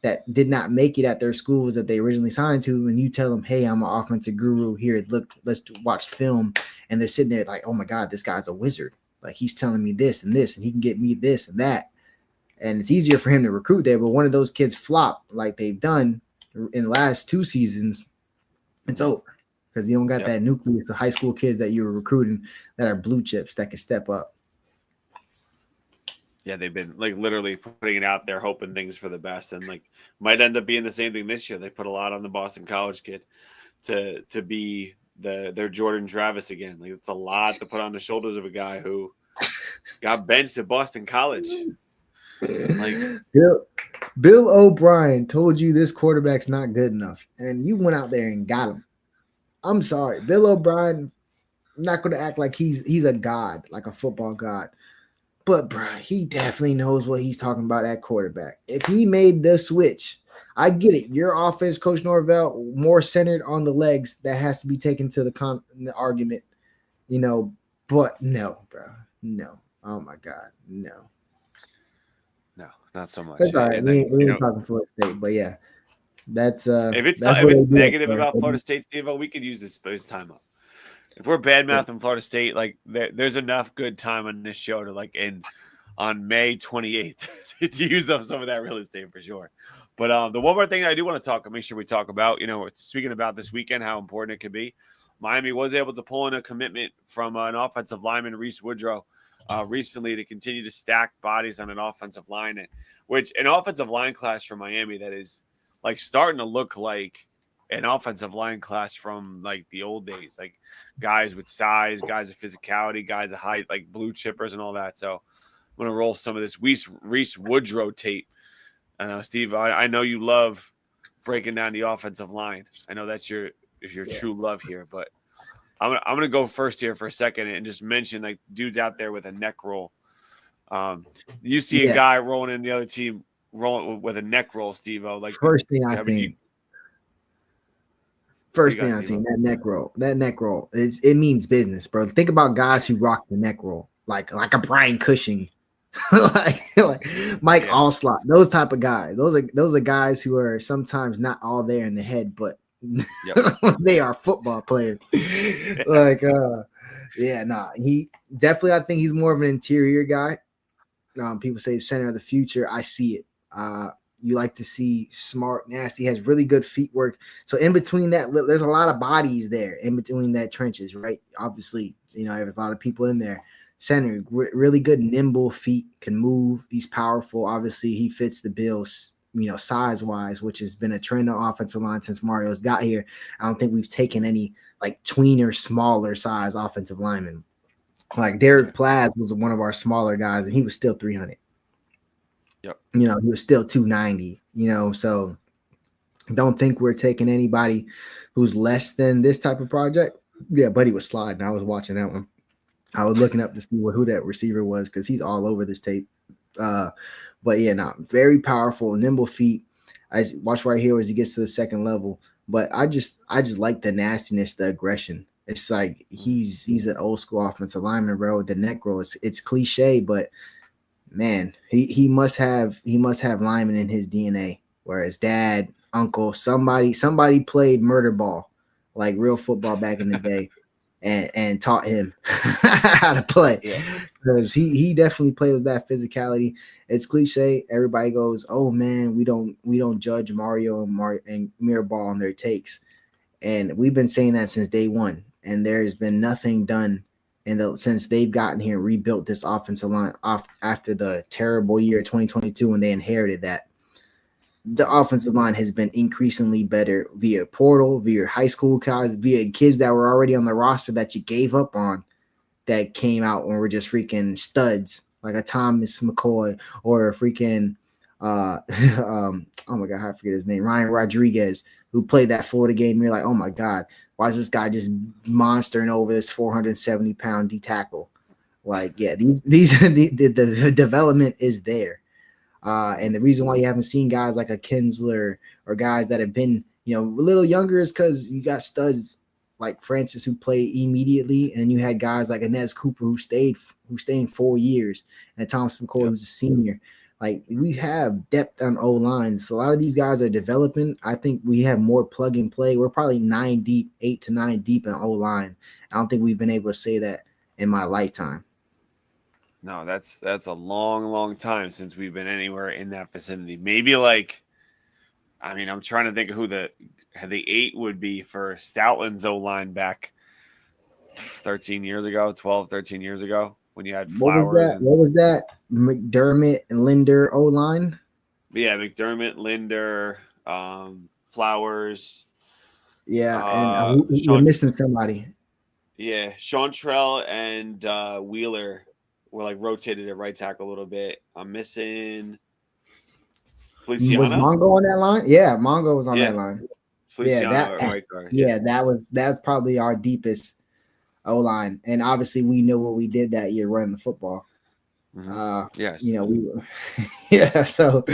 Speaker 2: that did not make it at their schools that they originally signed to, and you tell them, hey, I'm an offensive guru here, look, let's watch film, and they're sitting there like, oh, my God, this guy's a wizard. Like, he's telling me this and this, and he can get me this and that. And it's easier for him to recruit there. But one of those kids flop like they've done in the last 2 seasons, it's over. Because you don't got that nucleus of high school kids that you were recruiting that are blue chips that can step up.
Speaker 1: Yeah, they've been like literally putting it out there, hoping things for the best. And like might end up being the same thing this year. They put a lot on the Boston College kid to be their Jordan Travis again. Like it's a lot to put on the shoulders of a guy who got benched at Boston College. Like
Speaker 2: Bill O'Brien told you this quarterback's not good enough, and you went out there and got him. I'm sorry, Bill O'Brien. I'm not going to act like he's a god, like a football god, but bro, he definitely knows what he's talking about at quarterback. If he made the switch. I get it. Your offense, Coach Norvell, more centered on the legs. That has to be taken to the argument, But no, bro, no. Oh my God, no.
Speaker 1: No, not so much.
Speaker 2: That's all right. We ain't talking Florida State, but yeah, that's
Speaker 1: if it's negative about Florida State, Steve, we could use this time up. If we're bad mouthing Florida State, like there's enough good time on this show to like end on May 28th to use up some of that real estate for sure. But the one more thing I do want to make sure we talk about, speaking about this weekend, how important it could be. Miami was able to pull in a commitment from an offensive lineman, Reese Woodrow, recently to continue to stack bodies on an offensive line, which an offensive line class for Miami that is like starting to look like an offensive line class from like the old days, like guys with size, guys with physicality, guys of height, like blue chippers and all that. So I'm going to roll some of this Reese Woodrow tape. Steve, I know you love breaking down the offensive line. I know that's your true love here, but I'm gonna go first here for a second and just mention like dudes out there with a neck roll. You see a guy rolling in the other team rolling with a neck roll, Steve-O. Like
Speaker 2: first thing I seen that neck roll. That neck roll it means business, bro. Think about guys who rock the neck roll, like a Brian Cushing. like Mike Allslot, those type of guys. Those are guys who are sometimes not all there in the head, but They are football players. Like, yeah, nah. He definitely, I think he's more of an interior guy. People say center of the future. I see it. You like to see smart, nasty, has really good feet work. So in between that, there's a lot of bodies there in between that trenches, right? Obviously, there's a lot of people in there. Center, really good, nimble feet, can move. He's powerful. Obviously, he fits the bill, size-wise, which has been a trend on offensive line since Mario's got here. I don't think we've taken any like tweener, smaller size offensive linemen. Like Derek Platt was one of our smaller guys, and he was still 300.
Speaker 1: Yep.
Speaker 2: He was still 290. So don't think we're taking anybody who's less than this type of project. Yeah, Buddy was sliding. I was watching that one. I was looking up to see who that receiver was because he's all over this tape. But yeah, very powerful, nimble feet. I watch right here as he gets to the second level. But I just like the nastiness, the aggression. It's like he's an old school offensive lineman, bro. With the neck roll, it's cliche, but man, he must have lineman in his DNA. Where his dad, uncle, somebody played murder ball, like real football back in the day. And taught him how to play because he definitely plays with that physicality. It's cliche. Everybody goes, "Oh man, we don't judge Mario and Mirabal on their takes," and we've been saying that since day one. And there's been nothing done since they've gotten here, rebuilt this offensive line off after the terrible year 2022 when they inherited that. The offensive line has been increasingly better via portal, via high school guys, via kids that were already on the roster that you gave up on that came out and were just freaking studs, like a Thomas McCoy or a freaking oh my God, I forget his name, Ryan Rodriguez, who played that Florida game. You're like, oh my God, why is this guy just monstering over this 470-pound D tackle? Like, yeah, the development is there. And the reason why you haven't seen guys like a Kinsler or guys that have been, a little younger is because you got studs like Francis who played immediately, and you had guys like Inez Cooper who stayed 4 years, and Thomas McCoy who's a senior. Like, we have depth on O-line. So a lot of these guys are developing. I think we have more plug and play. We're probably 8 to 9 deep in O-line. I don't think we've been able to say that in my lifetime.
Speaker 1: No, that's a long time since we've been anywhere in that vicinity. Maybe I'm trying to think of who the 8 would be for Stoutland's O-line back 13 years ago, when you had Flowers.
Speaker 2: What was that? McDermott and Linder O-line?
Speaker 1: Yeah, McDermott, Linder, Flowers.
Speaker 2: Yeah, and we're missing somebody.
Speaker 1: Yeah, Chantrell and Wheeler were rotated at right tackle a little bit. I'm missing Feliciano.
Speaker 2: Was Mongo on that line? Yeah, Mongo was on that line.
Speaker 1: Feliciano at right guard.
Speaker 2: Yeah, that's probably our deepest O-line. And obviously we know what we did that year running the football.
Speaker 1: Mm-hmm. Yes.
Speaker 2: So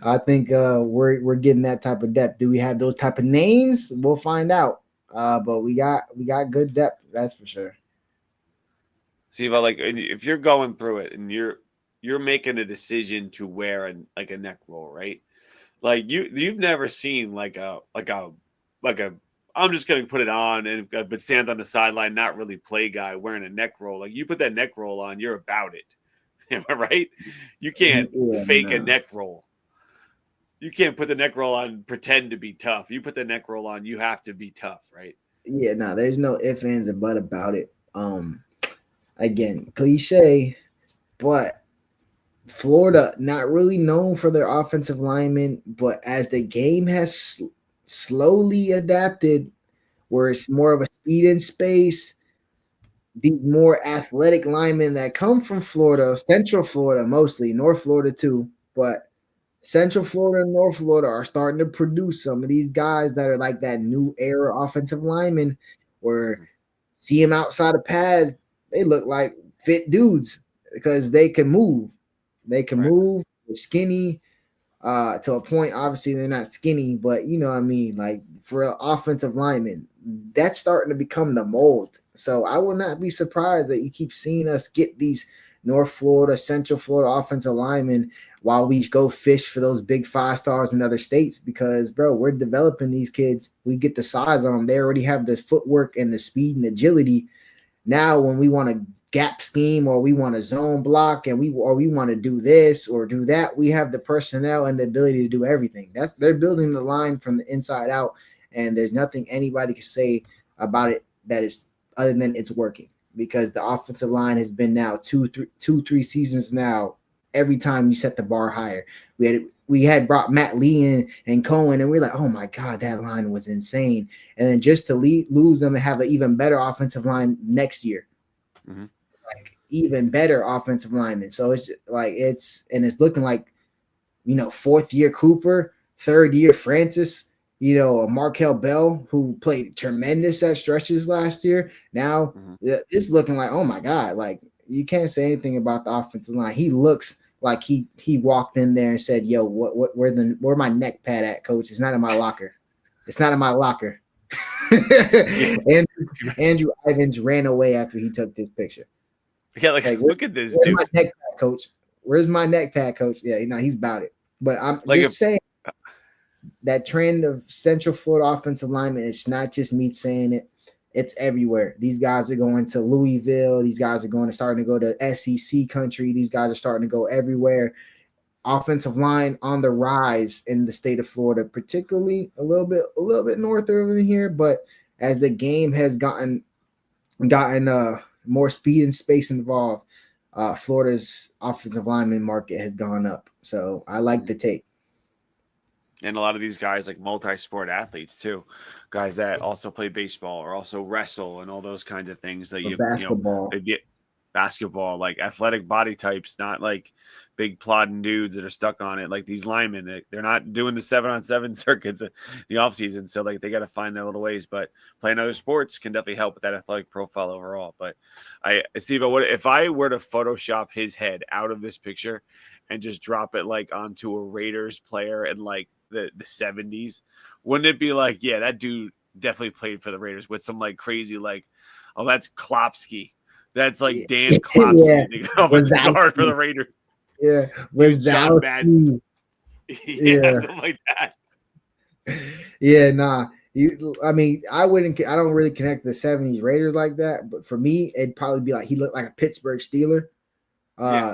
Speaker 2: I think we're getting that type of depth. Do we have those type of names? We'll find out. But we got good depth, that's for sure.
Speaker 1: See, but if you're going through it and you're making a decision to wear a neck roll, right? Like you've never seen like a I'm just gonna put it on and but stand on the sideline, not really play guy wearing a neck roll. Like, you put that neck roll on, you're about it. Am I right? You can't fake a neck roll. You can't put the neck roll on, pretend to be tough. You put the neck roll on, you have to be tough, right?
Speaker 2: Yeah, no, there's no ifs, ands, or but about it. Again, cliche, but Florida not really known for their offensive linemen, but as the game has slowly adapted, where it's more of a speed in space, these more athletic linemen that come from Florida, Central Florida mostly, North Florida too, but Central Florida and North Florida are starting to produce some of these guys that are like that new era offensive linemen, where see them outside of pads, they look like fit dudes because they can move. They can move. They're skinny to a point. Obviously, they're not skinny, but you know what I mean? Like, for an offensive lineman, that's starting to become the mold. So I will not be surprised that you keep seeing us get these North Florida, Central Florida offensive linemen while we go fish for those big 5 stars in other states because, bro, we're developing these kids. We get the size on them. They already have the footwork and the speed and agility. Now, when we want to gap scheme or we want to zone block and we want to do this or do that, we have the personnel and the ability to do everything. They're building the line from the inside out, and there's nothing anybody can say about it that is other than it's working because the offensive line has been now 3 seasons now. Every time you set the bar higher, we had brought Matt Lee in and Cohen, and we're like, oh my God, that line was insane. And then just to lose them and have an even better offensive line next year. Mm-hmm. Like even better offensive linemen. So it's like it's looking like, 4th year Cooper, 3rd year Francis, Markel Bell, who played tremendous at stretches last year. Now it's looking like, oh my God, like you can't say anything about the offensive line. He looks like he walked in there and said, yo, where my neck pad at, coach? It's not in my locker. It's not in my locker. Andrew Ivins ran away after he took this picture.
Speaker 1: Yeah, like look at this
Speaker 2: where's
Speaker 1: dude.
Speaker 2: My neck pad, coach? Where's my neck pad, coach? Yeah, he's about it. But I'm just saying that trend of Central Florida offensive linemen, it's not just me saying it. It's everywhere. These guys are going to Louisville. These guys are starting to go to SEC country. These guys are starting to go everywhere. Offensive line on the rise in the state of Florida, particularly a little bit north over here. But as the game has gotten more speed and space involved, Florida's offensive lineman market has gone up. So I like the take.
Speaker 1: And a lot of these guys like multi-sport athletes too, guys that also play baseball or also wrestle and all those kinds of things that
Speaker 2: they
Speaker 1: get basketball, like athletic body types, not like big plodding dudes that are stuck on it. Like these linemen, they're not doing the 7-on-7 circuits in the off season. So like they got to find their little ways, but playing other sports can definitely help with that athletic profile overall. But Stevo, what if I were to Photoshop his head out of this picture and just drop it like onto a Raiders player in like the 70s, wouldn't it be like, yeah, that dude definitely played for the Raiders with some like crazy, like, oh, that's Klopsky. That's like Dan Klopsky.
Speaker 2: Yeah.
Speaker 1: Guard for the Raiders.
Speaker 2: Yeah.
Speaker 1: John Madden. Yeah, something like that.
Speaker 2: Yeah, nah. I don't really connect the 70s Raiders like that, but for me, it'd probably be like he looked like a Pittsburgh Steeler.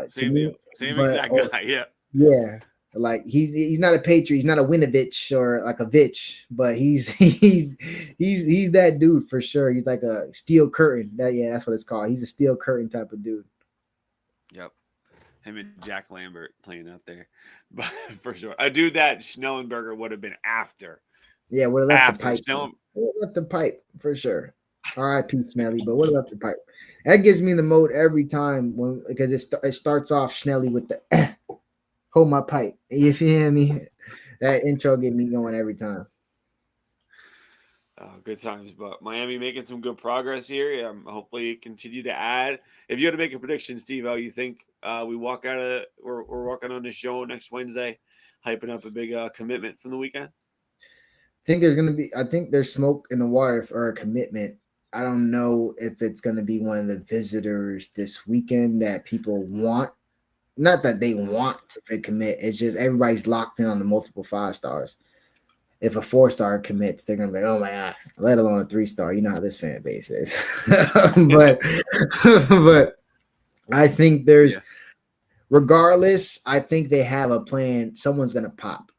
Speaker 1: Same exact guy. Yeah.
Speaker 2: Yeah. Like he's not a Patriot, he's not a Winovich or like a Vitch, but he's that dude for sure. He's like a steel curtain. That's what it's called. He's a steel curtain type of dude.
Speaker 1: Yep. Him and Jack Lambert playing out there. But for sure. A dude that Schnellenberger would have been after.
Speaker 2: Yeah, would have left the pipe. Would have left the pipe for sure. R.I.P. Schnelly, but would have left the pipe. That gives me the mode every time because it starts off Schnelly with the hold my pipe. You feel me? That intro get me going every time.
Speaker 1: Oh, good times. But Miami making some good progress here. Hopefully continue to add. If you had to make a prediction, Stevo, you think we walk out of we're walking on the show next Wednesday, hyping up a big commitment from the weekend?
Speaker 2: I think there's smoke in the water for a commitment. I don't know if it's going to be one of the visitors this weekend that people want. Not that they want to commit. It's just everybody's locked in on the multiple 5 stars. If a 4-star commits, they're going to be, oh my God, let alone a 3-star. You know how this fan base is. but I think regardless, I think they have a plan. Someone's going to pop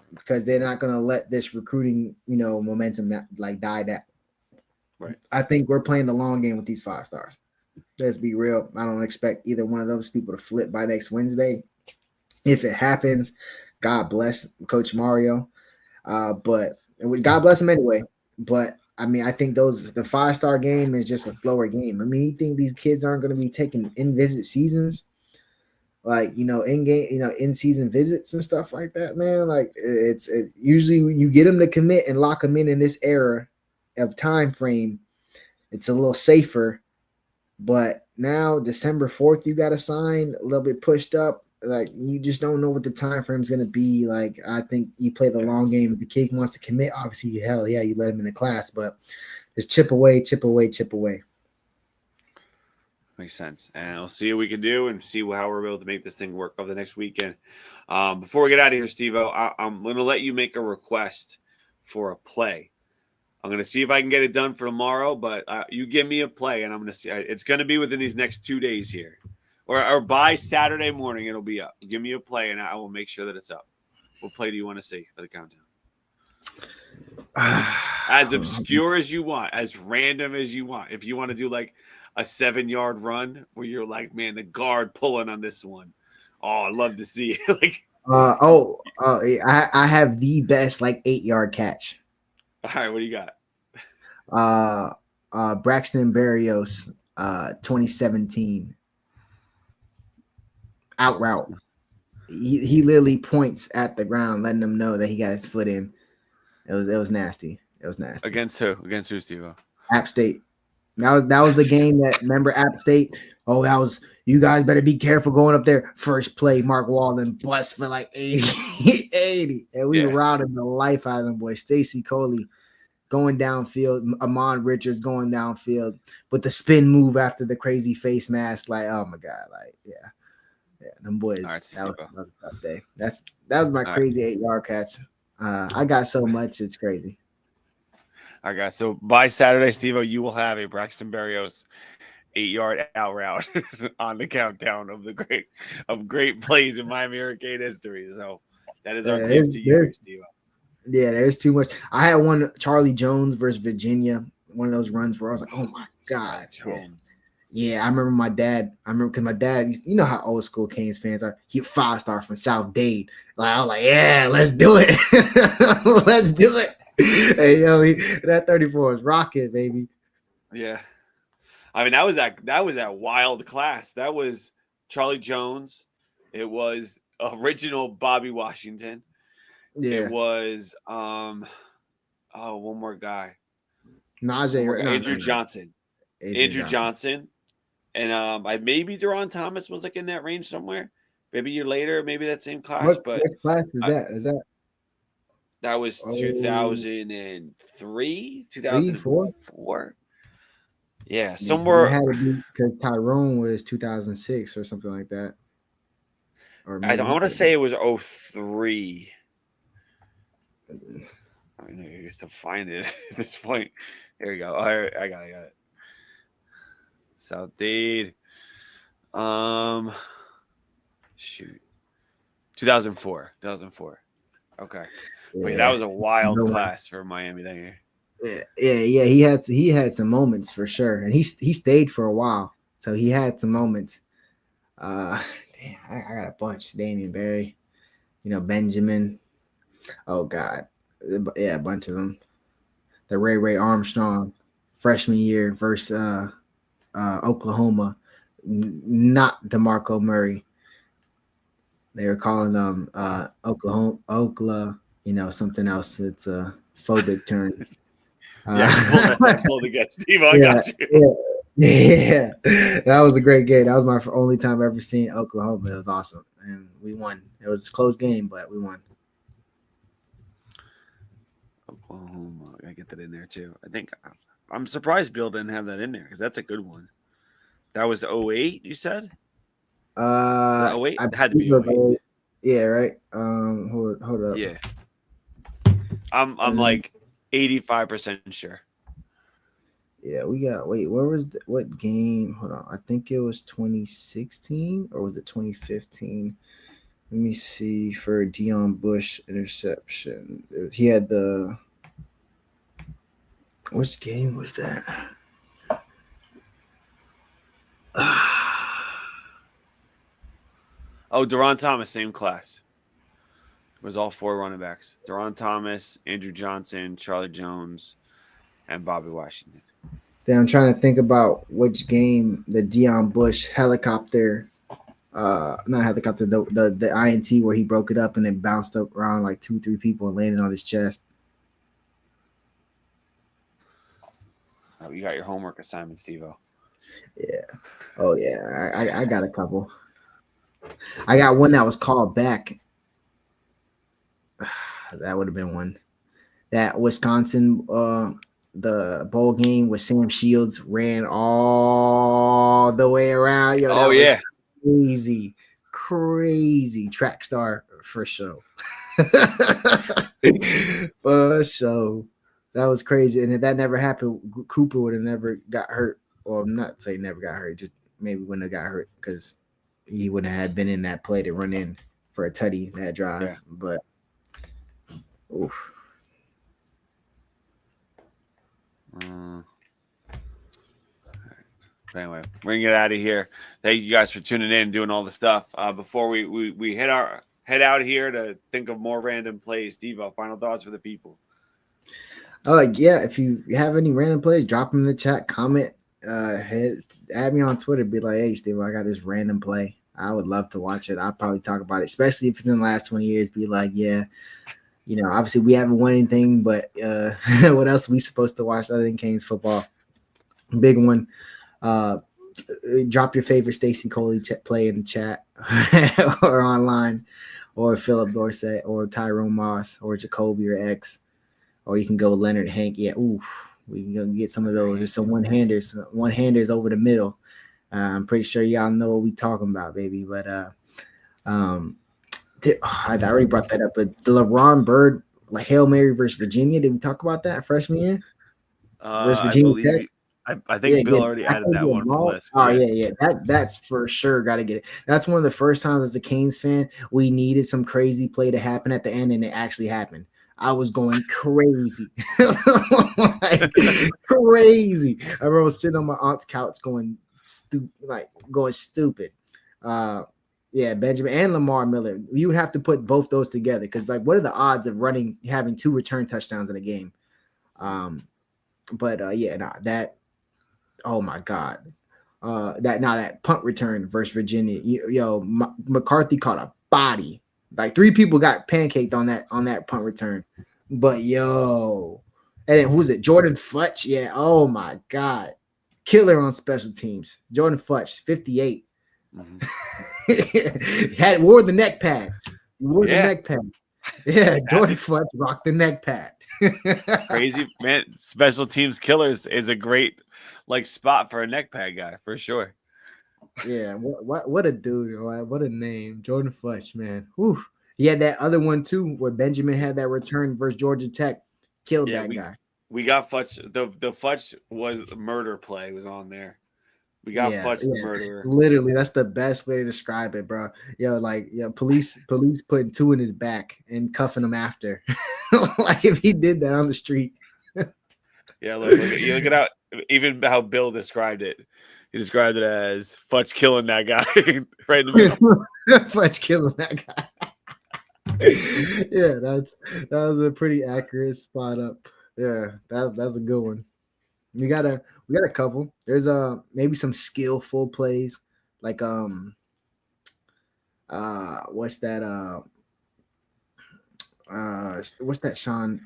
Speaker 2: because they're not going to let this recruiting, momentum like die down.
Speaker 1: Right.
Speaker 2: I think we're playing the long game with these 5 stars. Let's be real. I don't expect either one of those people to flip by next Wednesday. If it happens, God bless Coach Mario. But God bless him anyway. But I think the 5-star game is just a slower game. You think these kids aren't going to be taking in-visit seasons? Like, in-game, in-season visits and stuff like that, man. Like, it's usually when you get them to commit and lock them in this era of time frame, it's a little safer. But now December 4th, you got to sign a little bit pushed up. Like, you just don't know what the time frame is going to be. Like, I think you play the long game. If the kid wants to commit, obviously, hell yeah, you let him in the class. But just chip away.
Speaker 1: Makes sense. And we'll see what we can do and see how we're able to make this thing work over the next weekend. Before we get out of here, Stevo, I'm going to let you make a request for a play. I'm going to see if I can get it done for tomorrow, but you give me a play, and I'm going to see. It's going to be within these next 2 days here. Or by Saturday morning, it'll be up. Give me a play, and I will make sure that it's up. What play do you want to see for the countdown? As obscure as you want, as random as you want. If you want to do like a 7-yard run where you're like, man, the guard pulling on this one. Oh, I'd love to see it. Like,
Speaker 2: I have the best like 8-yard catch.
Speaker 1: All right, what do you got?
Speaker 2: Braxton Berrios, 2017. Out route. He literally points at the ground, letting them know that he got his foot in. It was nasty. It was nasty.
Speaker 1: Against who? Against who, Steve?
Speaker 2: App State. That was the game that, remember App State? Oh, that was, you guys better be careful going up there. First play, Mark Walden bust for like 80. And we were routing the life out of them boys. Stacy Coley going downfield, Amon Richards going downfield with the spin move after the crazy face mask. Like, oh my God. Like, yeah, them boys.
Speaker 1: Right,
Speaker 2: that was a tough day. That was my crazy 8-yard catch. I got so much, it's crazy.
Speaker 1: All right, so by Saturday, Stevo, you will have a Braxton Berrios 8-yard out route on the countdown of great plays in Miami Hurricane history. So that is our gift to you, Stevo.
Speaker 2: Yeah, there's too much. I had one Charlie Jones versus Virginia, one of those runs where I was like, oh my God. Yeah, I remember my dad. Because my dad, you know how old school Canes fans are. He 5-star from South Dade. Like, I was like, yeah, let's do it. Let's do it. Hey, yo, that 34 was rocket, baby.
Speaker 1: Yeah. I mean, that was that wild class. That was Charlie Jones. It was original Bobby Washington.
Speaker 2: Yeah.
Speaker 1: It was one more guy.
Speaker 2: Andrew
Speaker 1: Johnson. Andrew Johnson. And maybe Deron Thomas was like in that range somewhere. Maybe a year later, maybe that same class.
Speaker 2: What class is that? Is that?
Speaker 1: That was 2003, 2004. Yeah, somewhere.
Speaker 2: It had to be because Tyrone was 2006 or something like that. Or
Speaker 1: I want to say it was 03. I mean, you used to find it at this point. There you go. All right, I got it. South Dade. Shoot. 2004. Okay.
Speaker 2: Yeah.
Speaker 1: Wait, that was a wild class for Miami that year.
Speaker 2: Yeah. He had some moments for sure, and he stayed for a while, so he had some moments. Damn, I got a bunch. Damian Barry, Benjamin. Oh God, yeah, a bunch of them. The Ray Armstrong, freshman year versus Oklahoma, not DeMarco Murray. They were calling them Oklahoma, something else. It's a phobic term.
Speaker 1: Pull the guest. Steve, I got you.
Speaker 2: Yeah, that was a great game. That was my only time ever seen Oklahoma. It was awesome, and we won. It was a close game, but we won.
Speaker 1: Oklahoma, I get that in there too. I think I'm surprised Bill didn't have that in there because that's a good one. That was 08, you said? 08? It had to be 08.
Speaker 2: Yeah, right. Hold up.
Speaker 1: Yeah. I'm like 85% sure.
Speaker 2: Yeah, we got what game? Hold on. I think it was 2016 or was it 2015? Let me see for Deion Bush interception. He had which game was that?
Speaker 1: Deron Thomas, same class. It was all 4 running backs. Deron Thomas, Andrew Johnson, Charlie Jones, and Bobby Washington.
Speaker 2: Then I'm trying to think about which game the Deion Bush helicopter, not helicopter, the INT where he broke it up and then bounced up around like 2-3 people and landed on his chest.
Speaker 1: Oh, you got your homework assignment, Stevo.
Speaker 2: Yeah. Oh yeah. I got a couple. I got one that was called back. That would have been one. That Wisconsin the bowl game where Sam Shields ran all the way around. Yo, that
Speaker 1: Oh,
Speaker 2: was
Speaker 1: yeah.
Speaker 2: crazy track star for sure. For sure. That was crazy. And if that never happened, Cooper would have never got hurt. Well, I'm not saying never got hurt, just maybe wouldn't have got hurt because he wouldn't have been in that play to run in for a tutty that drive.
Speaker 1: Yeah.
Speaker 2: But oof.
Speaker 1: Anyway, we're gonna get out of here. Thank you guys for tuning in, doing all the stuff. Before we head out here to think of more random plays. Stevo, final thoughts for the people.
Speaker 2: Yeah, if you have any random plays, drop them in the chat, comment, add me on Twitter, be like, hey Steve, I got this random play. I would love to watch it. I'll probably talk about it, especially if it's in the last 20 years, be like, yeah, obviously we haven't won anything, but what else are we supposed to watch other than Canes football? Big one. Drop your favorite Stacey Coley play in the chat or online, or Philip Dorsett or Tyrone Moss or Jacoby or X. Or you can go Leonard Hank. Yeah, we can go get some of those. There's some one-handers over the middle. I'm pretty sure y'all know what we talking about, baby. But I already brought that up. But the LeBron Bird, like Hail Mary versus Virginia, did we talk about that freshman year? Versus Virginia Tech?
Speaker 1: I think Bill already added that one for this.
Speaker 2: Oh, yeah. That's for sure. Got to get it. That's one of the first times as a Canes fan we needed some crazy play to happen at the end, and it actually happened. I was going crazy. Crazy. I remember sitting on my aunt's couch going stupid. Yeah, Benjamin and Lamar Miller. You would have to put both those together because, what are the odds of having 2 return touchdowns in a game? That. Oh my God. That punt return versus Virginia. McCarthy caught a body. 3 people got pancaked on that punt return. But and then who's it? Jordan Futch. Yeah. Oh my God. Killer on special teams. Jordan Futch, 58. Mm-hmm. Wore the neck pad. The neck pad. Yeah, Jordan Futch rocked the neck pad.
Speaker 1: Crazy, man. Special teams killers is a great spot for a neck pad guy for sure.
Speaker 2: Yeah, what a dude. What a name. Jordan Futch, man. Whew. He had that other one too where Benjamin had that return versus Georgia Tech. Killed that guy.
Speaker 1: We got Futch. The Futch was murder play was on there. We got Futch the murderer.
Speaker 2: Literally, that's the best way to describe it, bro. Police putting 2 in his back and cuffing him after. If he did that on the street.
Speaker 1: Yeah, look at how Bill described it. He described it as Futch killing that guy right in the middle.
Speaker 2: Futch killing that guy. Yeah, that was a pretty accurate spot up. Yeah, that's a good one. We got a couple. There's maybe some skillful plays what's that Sean?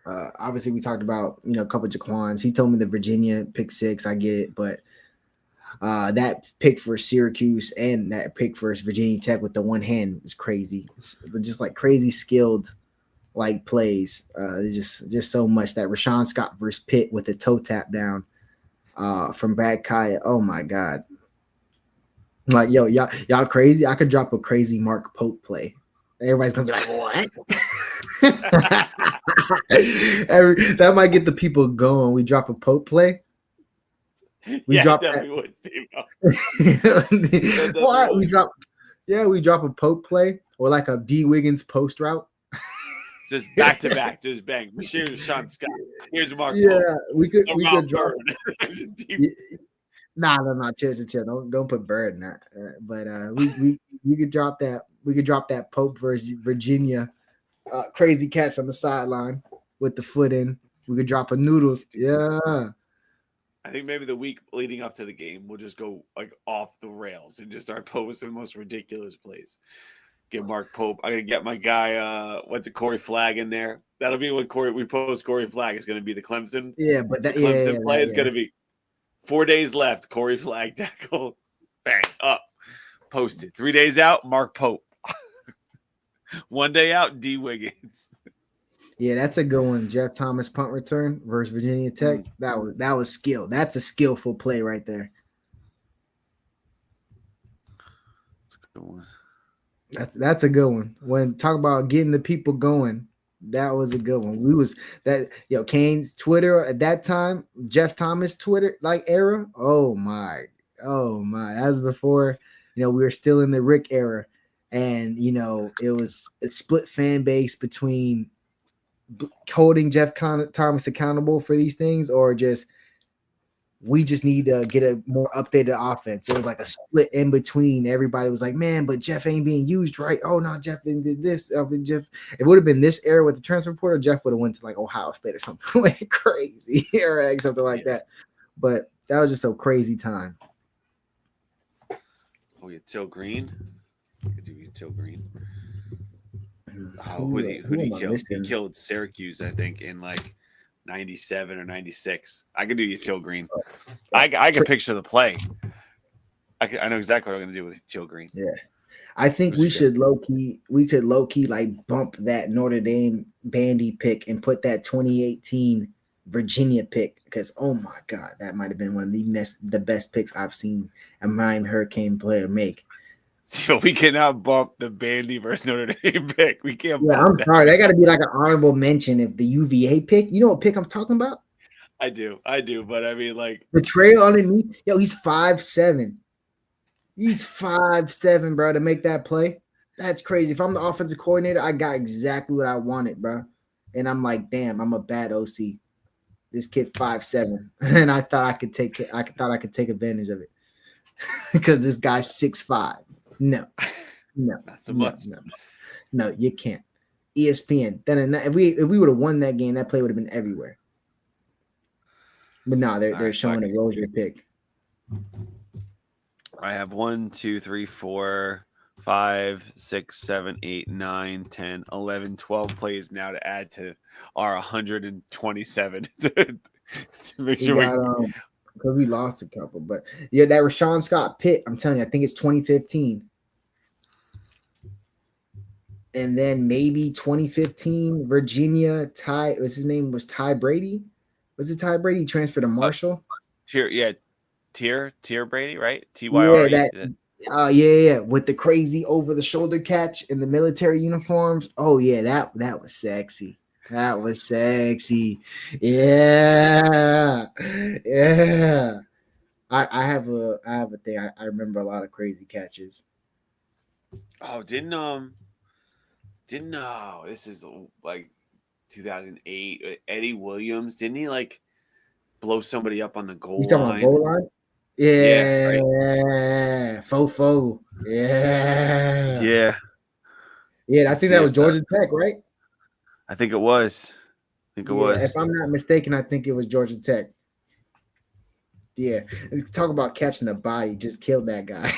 Speaker 2: Obviously we talked about a couple of Jaquans. He told me the Virginia pick 6. I get it, but that pick for Syracuse and that pick for Virginia Tech with the one hand was crazy. Just crazy skilled plays. There's just so much. That Rashawn Scott versus Pitt with the toe tap down from Brad Kaya. Oh my God. Y'all crazy. I could drop a crazy Mark Pope play. Everybody's gonna be like, what? That might get the people going. We drop a Pope play. We drop that. What? We drop a Pope play or a D Wiggins post route.
Speaker 1: Just back to back, just bang. Here's Sean Scott. Here's Mark.
Speaker 2: Yeah,
Speaker 1: Pope.
Speaker 2: we could drop. Nah, chill. Don't put Bird in that. But we could drop that. We could drop that Pope versus Virginia crazy catch on the sideline with the foot in. We could drop a Noodles. Yeah.
Speaker 1: I think maybe the week leading up to the game, we'll just go off the rails and just start posting the most ridiculous plays. Get Mark Pope. I'm gonna get my guy. Corey Flagg in there. That'll be when we post Corey Flagg. It's gonna be the Clemson.
Speaker 2: Yeah, but that
Speaker 1: Clemson play is gonna be 4 days left. Corey Flagg tackle, bang up, posted. 3 days out, Mark Pope. 1 day out, D Wiggins.
Speaker 2: Yeah, that's a good one. Jeff Thomas punt return versus Virginia Tech. That was skill. That's a skillful play right there.
Speaker 1: That's a good one.
Speaker 2: That's a good one. When talk about getting the people going, that was a good one. We was that Kane's Twitter at that time, Jeff Thomas Twitter like era. Oh my, that was before we were still in the Rick era, and it was a split fan base between holding Jeff Thomas accountable for these things, or we just need to get a more updated offense. It was like a split in between. Everybody was like, man, but Jeff ain't being used right. Oh, no, Jeff did this. Jeff, it would have been this era with the transfer portal. Jeff would have went to like Ohio State or something like crazy or like something like that. But that was just a crazy time.
Speaker 1: Oh, you Till Green? Could you Till Green? Who did he kill? He killed Syracuse, I think, in like 97 or 96. I could do Util Green. I can picture the play. I know exactly what I'm going to do with Util Green.
Speaker 2: Yeah. I think we could low key like bump that Notre Dame Bandy pick and put that 2018 Virginia pick, because oh my God, that might have been one of the best picks I've seen a Miami Hurricane player make.
Speaker 1: So we cannot bump the Bandy versus Notre Dame pick. We can't.
Speaker 2: Yeah, I'm sorry. That got to be like an honorable mention if the UVA pick. You know what pick I'm talking about?
Speaker 1: I do. But I mean, like
Speaker 2: the trail underneath. Yo, he's 5'7". He's 5'7", bro, to make that play. That's crazy. If I'm the offensive coordinator, I got exactly what I wanted, bro. And I'm like, damn, I'm a bad OC. This kid 5'7", and I thought I could take advantage of it because this guy's 6'5". No,
Speaker 1: not so much.
Speaker 2: No, you can't. ESPN. Then if we would have won that game, that play would have been everywhere. But no, they're showing a Rozier pick.
Speaker 1: I have 1, 2, 3, 4, 5, 6, 7, 8, 9, 10, 11, 12 plays now to add to our 127 to make sure
Speaker 2: because we lost a couple. But yeah, that Rashawn Scott Pitt, I'm telling you, I think it's 2015. And then maybe 2015, Virginia, what's his name? Was Ty Brady? Was it Ty Brady? He transferred to Marshall?
Speaker 1: Tier Brady, right? TYRE.
Speaker 2: Yeah. With the crazy over-the-shoulder catch in the military uniforms. Oh, yeah, that was sexy. That was sexy. Yeah. Yeah. I have a thing. I remember a lot of crazy catches.
Speaker 1: Oh, this is like 2008. Eddie Williams, didn't he like blow somebody up on the goal line?
Speaker 2: Goal line? Yeah,
Speaker 1: right.
Speaker 2: Fofo. Yeah.
Speaker 1: Yeah,
Speaker 2: I think that was Georgia Tech, right?
Speaker 1: I think it was.
Speaker 2: If I'm not mistaken, I think it was Georgia Tech. Yeah. Talk about catching a body, just killed that guy.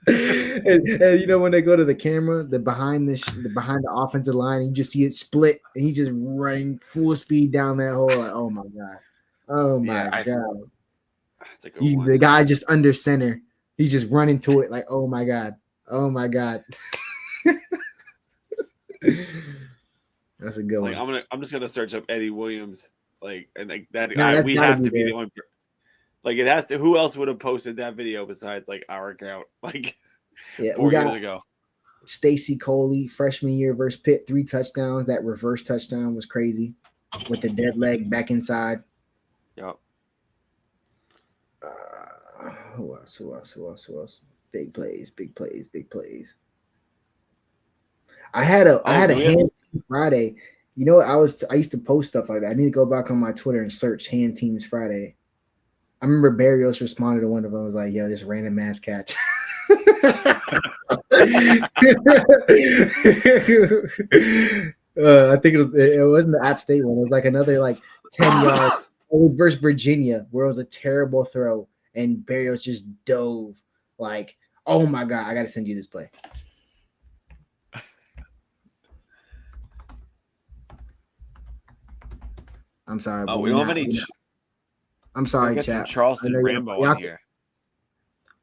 Speaker 2: and when they go to the camera, the behind the offensive line, you just see it split, and he's just running full speed down that hole. Like, oh my God. Oh my God.
Speaker 1: That's a good one.
Speaker 2: The guy just under center. He's just running to it like, oh my God. Oh my God. That's a good one.
Speaker 1: I'm just gonna search up Eddie Williams. Like, and like that we have to be the one. Like, it has to. Who else would have posted that video besides like our account? Like, 4 years ago.
Speaker 2: Stacy Coley, freshman year versus Pitt, 3 touchdowns. That reverse touchdown was crazy with the dead leg back inside.
Speaker 1: Yep.
Speaker 2: Who else? Big plays. I had a hand team Friday. You know what? I used to post stuff like that. I need to go back on my Twitter and search hand teams Friday. I remember Barrios responded to one of them. Was like, "Yo, this random ass catch." I think it wasn't the App State one. It was like another 10 yards versus Virginia, where it was a terrible throw and Barrios just dove. Like, oh my God, I got to send you this play. I'm sorry.
Speaker 1: Oh, we don't have any.
Speaker 2: I'm sorry, chat.
Speaker 1: Charleston Rambo on here.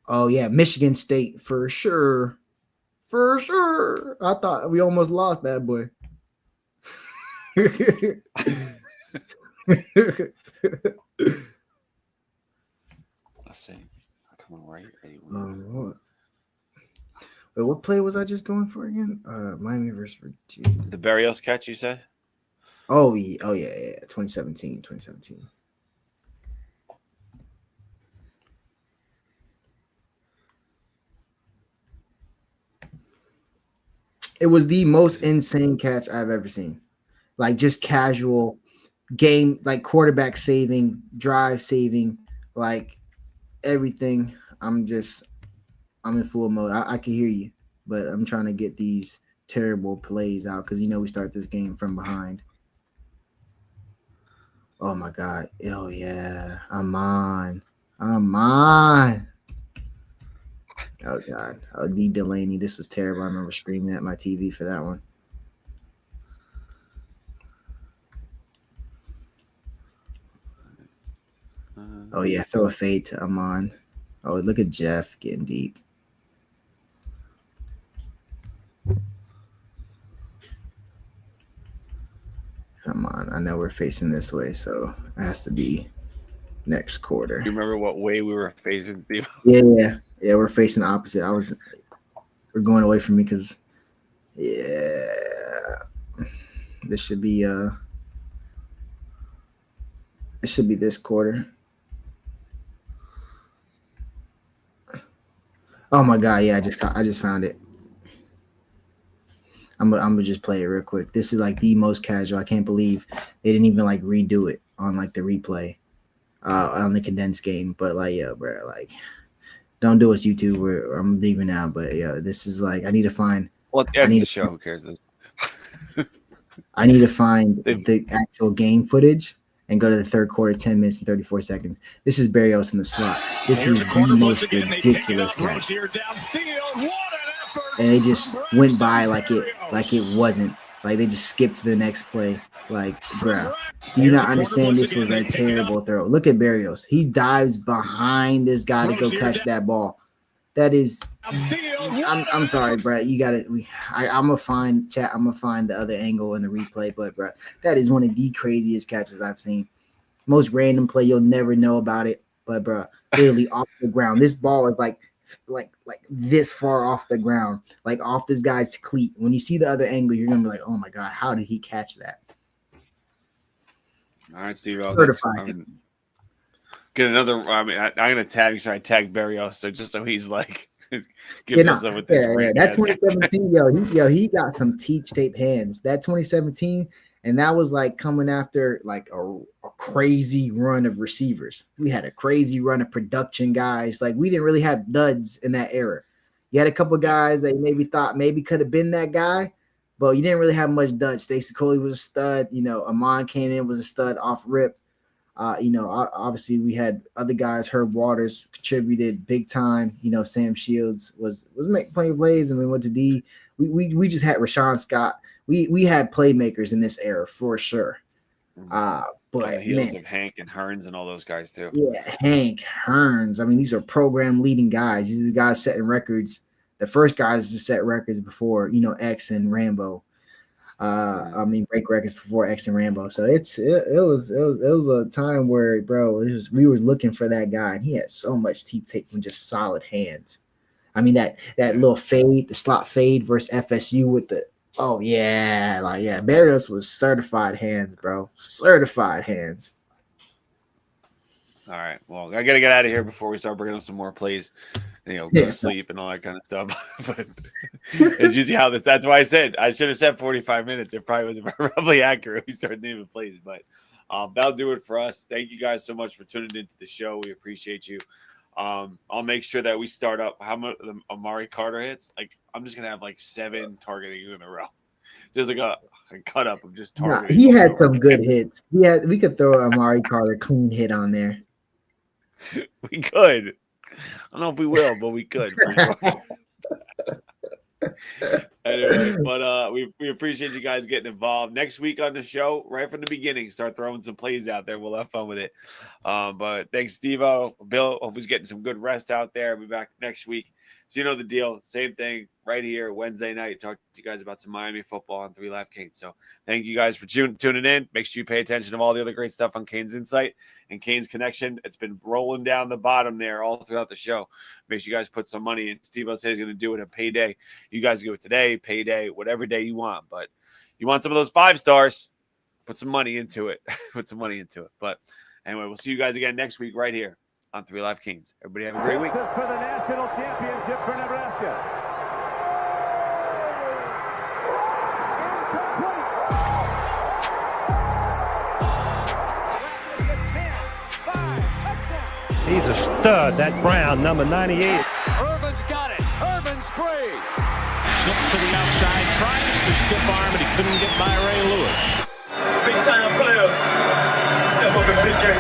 Speaker 2: Oh yeah, Michigan State for sure. For sure. I thought we almost lost that boy.
Speaker 1: Let's see. Come on, right?
Speaker 2: What? Wait, what play was I just going for again? Miami versus Virginia.
Speaker 1: The Barrios catch, you said?
Speaker 2: Oh yeah. 2017. It was the most insane catch I've ever seen. Like just casual game, like quarterback saving, drive saving, like everything. I'm in full mode. I can hear you, but I'm trying to get these terrible plays out because we start this game from behind. Oh my God. Oh yeah. I'm on. Oh God. Oh, D Delaney. This was terrible. I remember screaming at my TV for that one. Oh yeah, throw a fade to Amon. Oh, look at Jeff getting deep. Come on, I know we're facing this way, so it has to be next quarter.
Speaker 1: You remember what way we were facing, Steve?
Speaker 2: Yeah, we're facing opposite. We're going away from me because this should be it should be this quarter. Oh my God, yeah, I just found it. I'm gonna just play it real quick. This is like the most casual. I can't believe they didn't even like redo it on like the replay on the condensed game. But like, yeah, bro, like don't do us YouTube. I'm leaving now. But yeah, this is like I need to find.
Speaker 1: Well, at the end of the show, who cares?
Speaker 2: I need to find the actual game footage and go to the third quarter, 10 minutes and 34 seconds. This is Barrios in the slot. This is the most ridiculous catch. And they just went by like it wasn't. Like they just skipped to the next play. Like, bro, do you not understand this was a terrible throw? Look at Barrios. He dives behind this guy to go catch that ball. That is I'm sorry, bro. You got it. I'm gonna find the other angle in the replay, but bro, that is one of the craziest catches I've seen. Most random play, you'll never know about it, but bro, literally off the ground. This ball is like this far off the ground, like off this guy's cleat. When you see the other angle, you're gonna be like, "Oh my God, how did he catch that?"
Speaker 1: All right, Steve. Get another. I'm gonna tag Barrios, so just so he's like gives us with this.
Speaker 2: That 2017, he got some teach tape hands. That 2017, and that was like coming after like a crazy run of receivers. We had a crazy run of production guys. Like we didn't really have duds in that era. You had a couple guys that maybe thought could have been that guy, but you didn't really have much duds. Stacey Coley was a stud. Amon came in, was a stud off rip. Obviously we had other guys. Herb Waters contributed big time. Sam Shields was playing plays, and we went to D. We just had Rashawn Scott. We had playmakers in this era for sure. But
Speaker 1: heels of Hank and Hearns and all those guys too.
Speaker 2: Yeah, Hank, Hearns. I mean, these are program leading guys. These are the guys setting records. The first guys to set records before X and Rambo. Break records before X and Rambo. So it was a time where, bro, we were looking for that guy, and he had so much teep tape from just solid hands. I mean that little fade, the slot fade versus FSU with the Barrios was certified hands, bro. Certified hands.
Speaker 1: All right. Well, I gotta get out of here before we start bringing up some more plays. Go to sleep and all that kind of stuff. But it's usually how that's why I said I should have said 45 minutes. It probably was probably accurate. We started naming plays, but that'll do it for us. Thank you guys so much for tuning into the show. We appreciate you. I'll make sure that we start up how much the Amari Carter hits. Like I'm just gonna have like 7 targeting in a row. Just like a cut up of just targeting.
Speaker 2: He had some good hits. We could throw Amari Carter clean hit on there.
Speaker 1: We could. I don't know if we will, but we could. Anyway, but we appreciate you guys getting involved. Next week on the show, right from the beginning, start throwing some plays out there. We'll have fun with it. But thanks, Stevo. Bill, hope he's getting some good rest out there. We'll be back next week. So you know the deal. Same thing right here Wednesday night. Talk to you guys about some Miami football on 3 Live Canes. So thank you guys for tuning in. Make sure you pay attention to all the other great stuff on Canes Insight and Canes Connection. It's been rolling down the bottom there all throughout the show. Make sure you guys put some money in. Stevo says he's going to do it at payday. You guys do it today, payday, whatever day you want. But you want some of those 5 stars, put some money into it. Put some money into it. But anyway, we'll see you guys again next week right here on 3 Live Canes. Everybody have a great week.
Speaker 4: This is for the national championship for Nebraska. He's a stud, that Brown, number 98.
Speaker 3: Irvin's got it. Irvin's free.
Speaker 4: Slips to the outside, tries to stiff arm, and he couldn't get by Ray Lewis.
Speaker 5: Big time players. Step up in big game.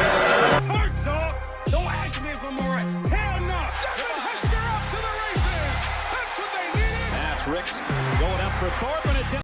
Speaker 3: Hurt, dog. Don't ask me if I'm all right. Hell no. Husker up to the races. That's what they needed.
Speaker 4: That's Ricks going up for Thorpe.